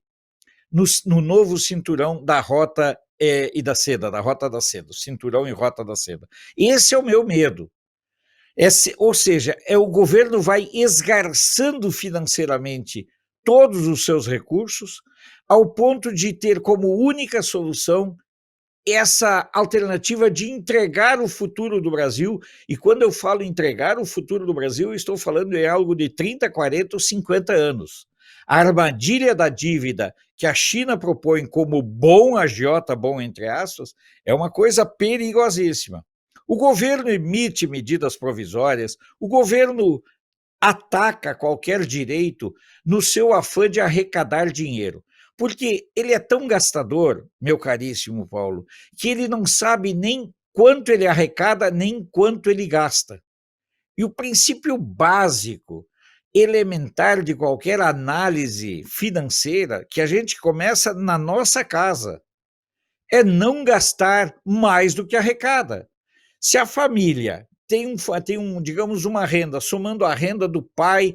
no novo cinturão da rota e da seda, da rota da seda, cinturão e rota da seda. Esse é o meu medo. Ou seja, o governo vai esgarçando financeiramente todos os seus recursos, ao ponto de ter como única solução essa alternativa de entregar o futuro do Brasil, e quando eu falo entregar o futuro do Brasil, eu estou falando em algo de 30, 40 ou 50 anos. A armadilha da dívida que a China propõe como bom agiota, bom entre aspas, é uma coisa perigosíssima. O governo emite medidas provisórias, o governo ataca qualquer direito no seu afã de arrecadar dinheiro. Porque ele é tão gastador, meu caríssimo Paulo, que ele não sabe nem quanto ele arrecada, nem quanto ele gasta. E o princípio básico, elementar de qualquer análise financeira, que a gente começa na nossa casa, é não gastar mais do que arrecada. Se a família tem digamos, uma renda, somando a renda do pai,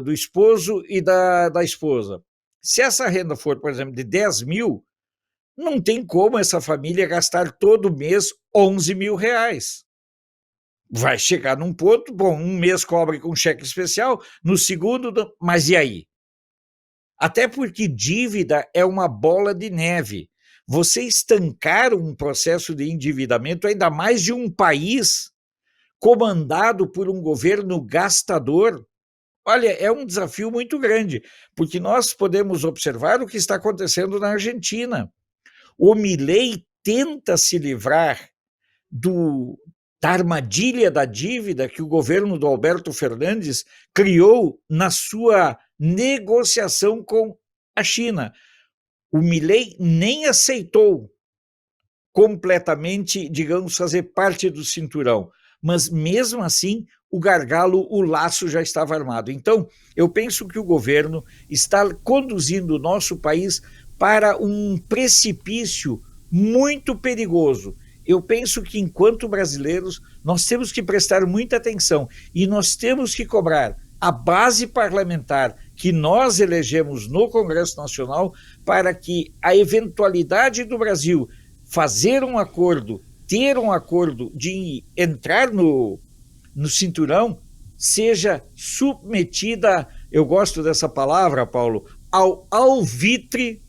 do esposo e da esposa, se essa renda for, por exemplo, de 10 mil, não tem como essa família gastar todo mês 11 mil reais. Vai chegar num ponto, bom, um mês cobre com cheque especial, no segundo, mas e aí? Até porque dívida é uma bola de neve. Você estancar um processo de endividamento, ainda mais de um país comandado por um governo gastador, olha, é um desafio muito grande, porque nós podemos observar o que está acontecendo na Argentina. O Milei tenta se livrar da armadilha da dívida que o governo do Alberto Fernandes criou na sua negociação com a China. O Milei nem aceitou completamente, digamos, fazer parte do cinturão, mas mesmo assim o gargalo, o laço já estava armado. Então, eu penso que o governo está conduzindo o nosso país para um precipício muito perigoso. Eu penso que, enquanto brasileiros, nós temos que prestar muita atenção e nós temos que cobrar a base parlamentar que nós elegemos no Congresso Nacional para que a eventualidade do Brasil fazer um acordo, ter um acordo de entrar no cinturão, seja submetida, eu gosto dessa palavra, Paulo, ao alvitre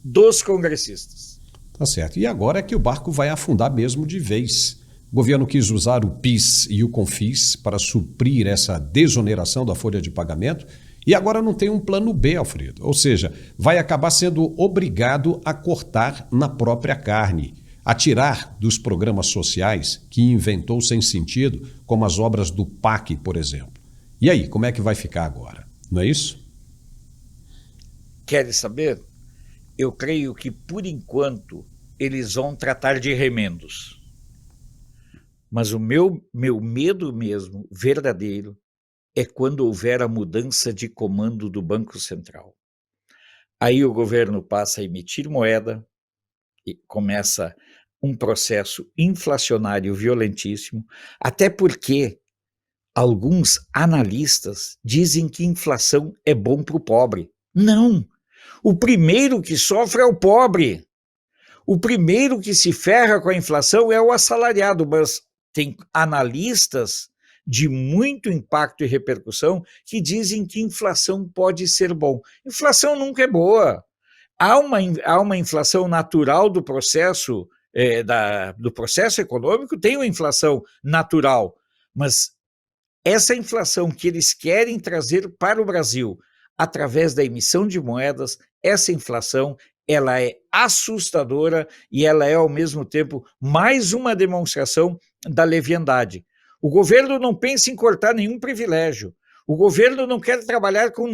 dos congressistas. Tá certo. E agora é que o barco vai afundar mesmo de vez. O governo quis usar o PIS e o CONFIS para suprir essa desoneração da folha de pagamento e agora não tem um plano B, Alfredo. Ou seja, vai acabar sendo obrigado a cortar na própria carne, a tirar dos programas sociais que inventou sem sentido, como as obras do PAC, por exemplo. E aí, como é que vai ficar agora? Não é isso? Querem saber? Eu creio que, por enquanto, eles vão tratar de remendos. Mas o meu medo mesmo, verdadeiro, é quando houver a mudança de comando do Banco Central. Aí o governo passa a emitir moeda e começa um processo inflacionário violentíssimo, até porque alguns analistas dizem que inflação é bom para o pobre. Não! O primeiro que sofre é o pobre. O primeiro que se ferra com a inflação é o assalariado, mas tem analistas de muito impacto e repercussão que dizem que inflação pode ser bom. Inflação nunca é boa. Há uma inflação natural do processo, do processo econômico, tem uma inflação natural, mas essa inflação que eles querem trazer para o Brasil através da emissão de moedas, essa inflação, ela é assustadora e ela é, ao mesmo tempo, mais uma demonstração da leviandade. O governo não pensa em cortar nenhum privilégio. O governo não quer trabalhar com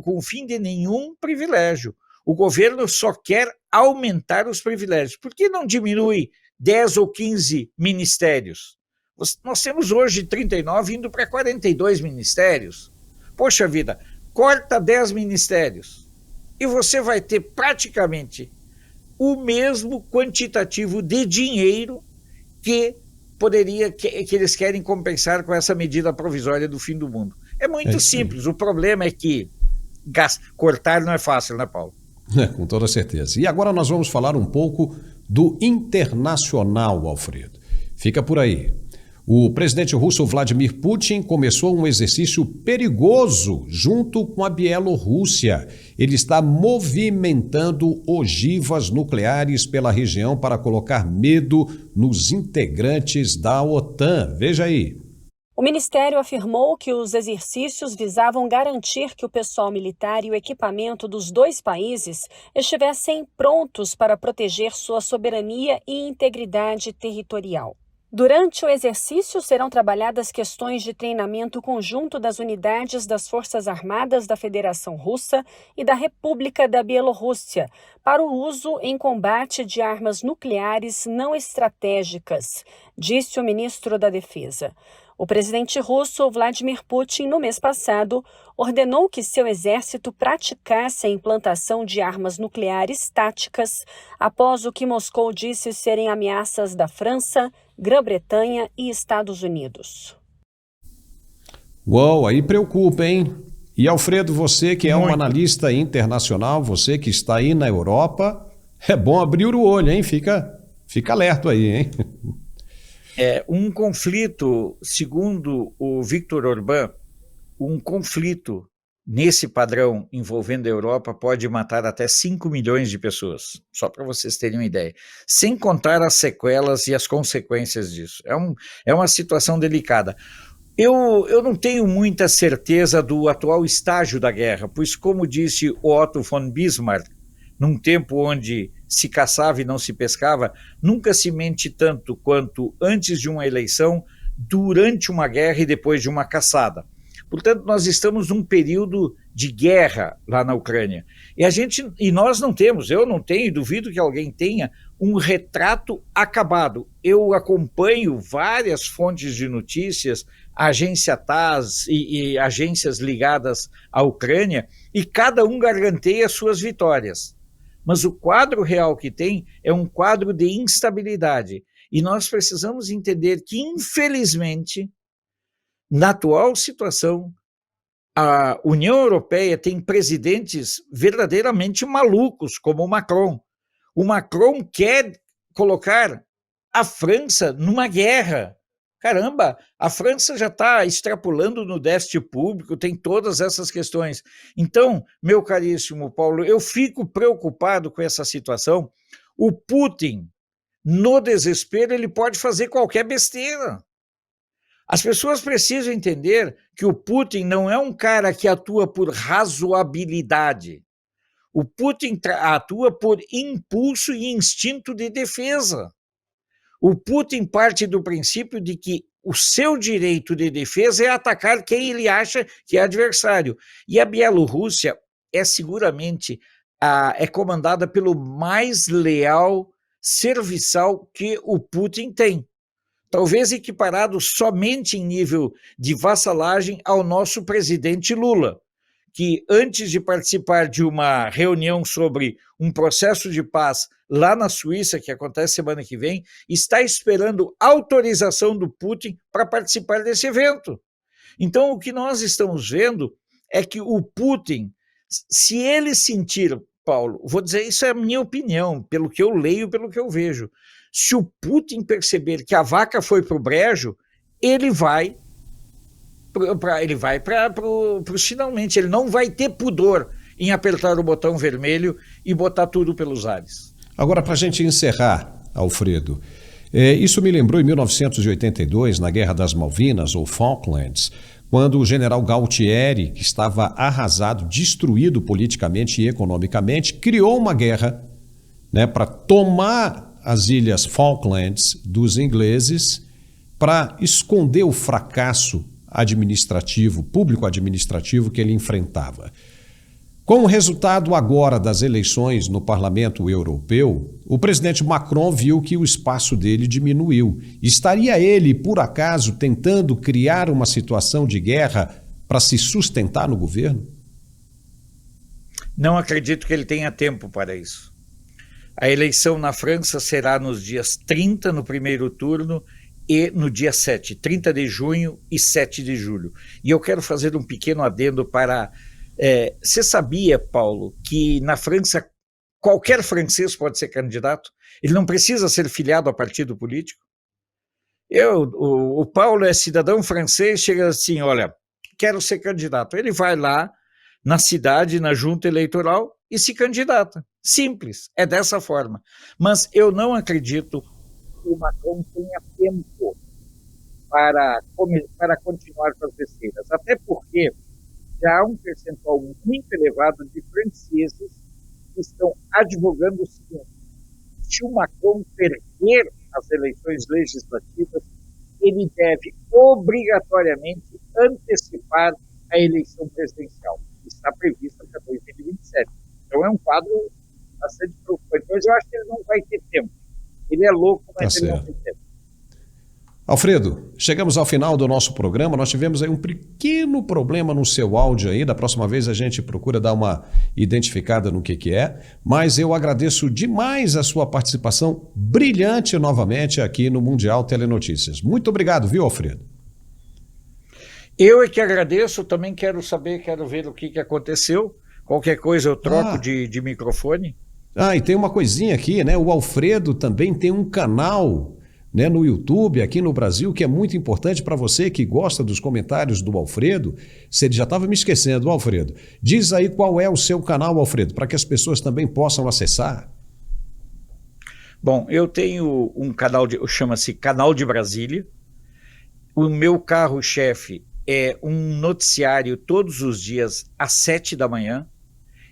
o fim de nenhum privilégio. O governo só quer aumentar os privilégios. Por que não diminui 10 ou 15 ministérios? Nós temos hoje 39 indo para 42 ministérios. Poxa vida, corta 10 ministérios e você vai ter praticamente o mesmo quantitativo de dinheiro que eles querem compensar com essa medida provisória do fim do mundo. É muito simples. O problema é que cortar não é fácil, né, Paulo? Com toda certeza. E agora nós vamos falar um pouco do internacional, Alfredo. Fica por aí. O presidente russo Vladimir Putin começou um exercício perigoso junto com a Bielorrússia. Ele está movimentando ogivas nucleares pela região para colocar medo nos integrantes da OTAN. Veja aí. O Ministério afirmou que os exercícios visavam garantir que o pessoal militar e o equipamento dos dois países estivessem prontos para proteger sua soberania e integridade territorial. Durante o exercício, serão trabalhadas questões de treinamento conjunto das unidades das Forças Armadas da Federação Russa e da República da Bielorrússia para o uso em combate de armas nucleares não estratégicas, disse o ministro da Defesa. O presidente russo Vladimir Putin, no mês passado, ordenou que seu exército praticasse a implantação de armas nucleares táticas após o que Moscou disse serem ameaças da França, Grã-Bretanha e Estados Unidos. Uau, aí preocupa, hein? E Alfredo, você que é um analista internacional, você que está aí na Europa, é bom abrir o olho, hein? Fica alerta aí, hein? Um conflito, segundo o Viktor Orbán, um conflito nesse padrão envolvendo a Europa pode matar até 5 milhões de pessoas, só para vocês terem uma ideia, sem contar as sequelas e as consequências disso. É uma situação delicada. Eu não tenho muita certeza do atual estágio da guerra, pois, como disse Otto von Bismarck, num tempo onde se caçava e não se pescava, nunca se mente tanto quanto antes de uma eleição, durante uma guerra e depois de uma caçada. Portanto, nós estamos num período de guerra lá na Ucrânia. E nós não temos, eu não tenho, duvido que alguém tenha, um retrato acabado. Eu acompanho várias fontes de notícias, a agência TASS e agências ligadas à Ucrânia, e cada um garanteia suas vitórias. Mas o quadro real que tem é um quadro de instabilidade. E nós precisamos entender que, infelizmente, na atual situação, a União Europeia tem presidentes verdadeiramente malucos, como o Macron. O Macron quer colocar a França numa guerra. Caramba, a França já está extrapolando no déficit público, tem todas essas questões. Então, meu caríssimo Paulo, eu fico preocupado com essa situação. O Putin, no desespero, ele pode fazer qualquer besteira. As pessoas precisam entender que o Putin não é um cara que atua por razoabilidade. O Putin atua por impulso e instinto de defesa. O Putin parte do princípio de que o seu direito de defesa é atacar quem ele acha que é adversário. E a Bielorrússia é seguramente é comandada pelo mais leal serviçal que o Putin tem. Talvez equiparado somente em nível de vassalagem ao nosso presidente Lula, que antes de participar de uma reunião sobre um processo de paz lá na Suíça, que acontece semana que vem, está esperando autorização do Putin para participar desse evento. Então, o que nós estamos vendo é que o Putin, se ele sentir, Paulo, vou dizer, isso é a minha opinião, pelo que eu leio, pelo que eu vejo, se o Putin perceber que a vaca foi para o brejo, ele vai para os finalmente, ele não vai ter pudor em apertar o botão vermelho e botar tudo pelos ares. Agora, para a gente encerrar, Alfredo, isso me lembrou em 1982, na Guerra das Malvinas, ou Falklands, quando o general Galtieri, que estava arrasado, destruído politicamente e economicamente, criou uma guerra, né, para tomar as ilhas Falklands dos ingleses, para esconder o fracasso administrativo, público-administrativo que ele enfrentava. Com o resultado agora das eleições no Parlamento Europeu, o presidente Macron viu que o espaço dele diminuiu. Estaria ele, por acaso, tentando criar uma situação de guerra para se sustentar no governo? Não acredito que ele tenha tempo para isso. A eleição na França será nos dias 30, no primeiro turno, e no dia 7, 30 de junho e 7 de julho. E eu quero fazer um pequeno adendo para... Você sabia, Paulo, que na França qualquer francês pode ser candidato? Ele não precisa ser filiado a partido político? O Paulo é cidadão francês, chega assim, olha, quero ser candidato. Ele vai lá na cidade, na junta eleitoral e se candidata. Simples, é dessa forma. Mas eu não acredito que o Macron tenha tempo para continuar com as besteiras. Até porque já há um percentual muito elevado de franceses que estão advogando o seguinte: se o Macron perder as eleições legislativas, ele deve obrigatoriamente antecipar a eleição presidencial. Está prevista para 2027. Então é um quadro bastante preocupante. Mas eu acho que ele não vai ter tempo. Ele é louco, mas ele não tem tempo. Alfredo, chegamos ao final do nosso programa. Nós tivemos aí um pequeno problema no seu áudio aí. Da próxima vez a gente procura dar uma identificada no que é. Mas eu agradeço demais a sua participação brilhante novamente aqui no Mundial Telenotícias. Muito obrigado, viu, Alfredo? Eu é que agradeço. Também quero ver o que aconteceu. Qualquer coisa eu troco de microfone. E tem uma coisinha aqui, né? O Alfredo também tem um canal, né, no YouTube aqui no Brasil, que é muito importante para você que gosta dos comentários do Alfredo. Você já estava me esquecendo, Alfredo. Diz aí qual é o seu canal, Alfredo, para que as pessoas também possam acessar. Bom, eu tenho um canal, chama-se Canal de Brasília. O meu carro-chefe é um noticiário todos os dias às 7 da manhã.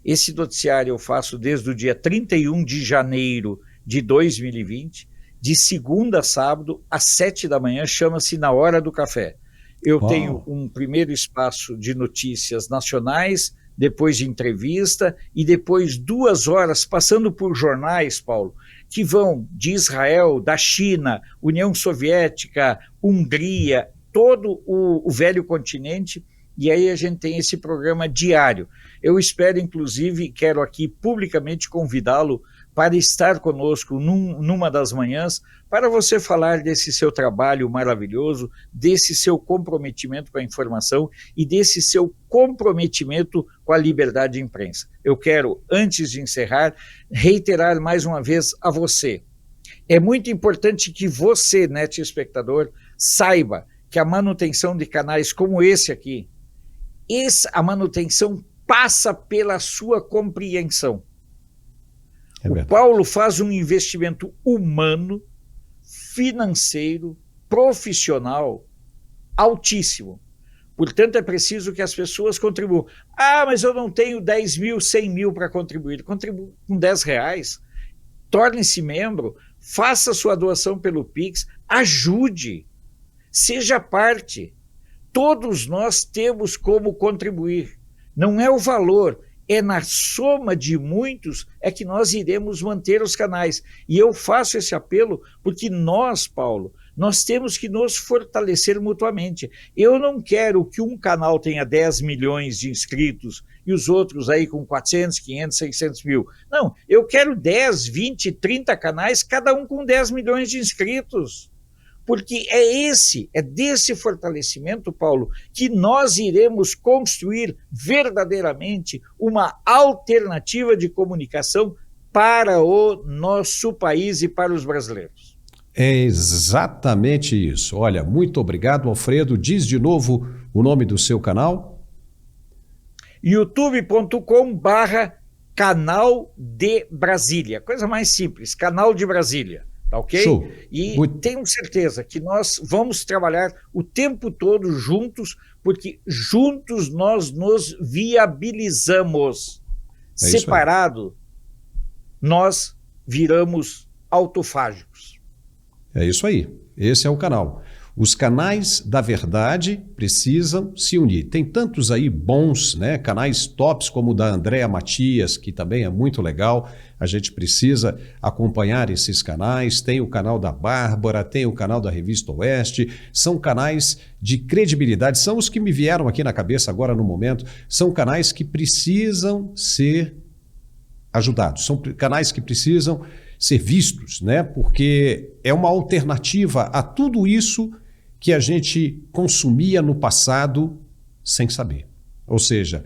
Esse noticiário eu faço desde o dia 31 de janeiro de 2020. De segunda a sábado, às 7 da manhã, chama-se Na Hora do Café. Eu tenho um primeiro espaço de notícias nacionais, depois de entrevista, e depois 2 horas, passando por jornais, Paulo, que vão de Israel, da China, União Soviética, Hungria, todo o velho continente, e aí a gente tem esse programa diário. Eu espero, inclusive, quero aqui publicamente convidá-lo para estar conosco numa das manhãs, para você falar desse seu trabalho maravilhoso, desse seu comprometimento com a informação e desse seu comprometimento com a liberdade de imprensa. Eu quero, antes de encerrar, reiterar mais uma vez a você. É muito importante que você, net espectador, saiba que a manutenção de canais como esse aqui, a manutenção passa pela sua compreensão. O Paulo faz um investimento humano, financeiro, profissional, altíssimo. Portanto, é preciso que as pessoas contribuam. Mas eu não tenho 10 mil, 100 mil para contribuir. Contribua com R$10. Torne-se membro, faça sua doação pelo Pix, ajude, seja parte. Todos nós temos como contribuir. Não é o valor, é na soma de muitos é que nós iremos manter os canais. E eu faço esse apelo porque nós, Paulo, nós temos que nos fortalecer mutuamente. Eu não quero que um canal tenha 10 milhões de inscritos e os outros aí com 400, 500, 600 mil. Não, eu quero 10, 20, 30 canais, cada um com 10 milhões de inscritos. Porque é desse fortalecimento, Paulo, que nós iremos construir verdadeiramente uma alternativa de comunicação para o nosso país e para os brasileiros. É exatamente isso. Olha, muito obrigado, Alfredo. Diz de novo o nome do seu canal. youtube.com/Canal de Brasília. Coisa mais simples, Canal de Brasília. Tá ok? Show. E tenho certeza que nós vamos trabalhar o tempo todo juntos, porque juntos nós nos viabilizamos. Separado, nós viramos autofágicos. É isso aí. Esse é o canal. Os canais da verdade precisam se unir. Tem tantos aí bons, né? Canais tops como o da Andréa Matias, que também é muito legal. A gente precisa acompanhar esses canais. Tem o canal da Bárbara, tem o canal da Revista Oeste. São canais de credibilidade. São os que me vieram aqui na cabeça agora no momento. São canais que precisam ser ajudados. São canais que precisam ser vistos, né? Porque é uma alternativa a tudo isso que a gente consumia no passado sem saber. Ou seja,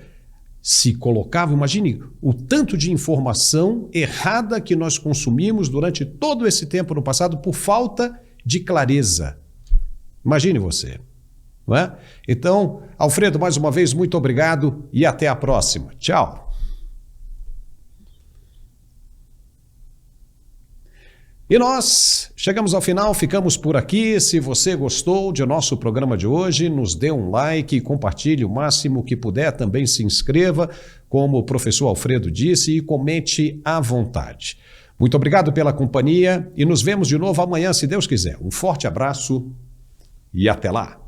se colocava, imagine o tanto de informação errada que nós consumimos durante todo esse tempo no passado por falta de clareza. Imagine você, não é? Então, Alfredo, mais uma vez, muito obrigado e até a próxima. Tchau. E nós chegamos ao final, ficamos por aqui. Se você gostou de nosso programa de hoje, nos dê um like, compartilhe o máximo que puder, também se inscreva, como o professor Alfredo disse, e comente à vontade. Muito obrigado pela companhia e nos vemos de novo amanhã, se Deus quiser. Um forte abraço e até lá.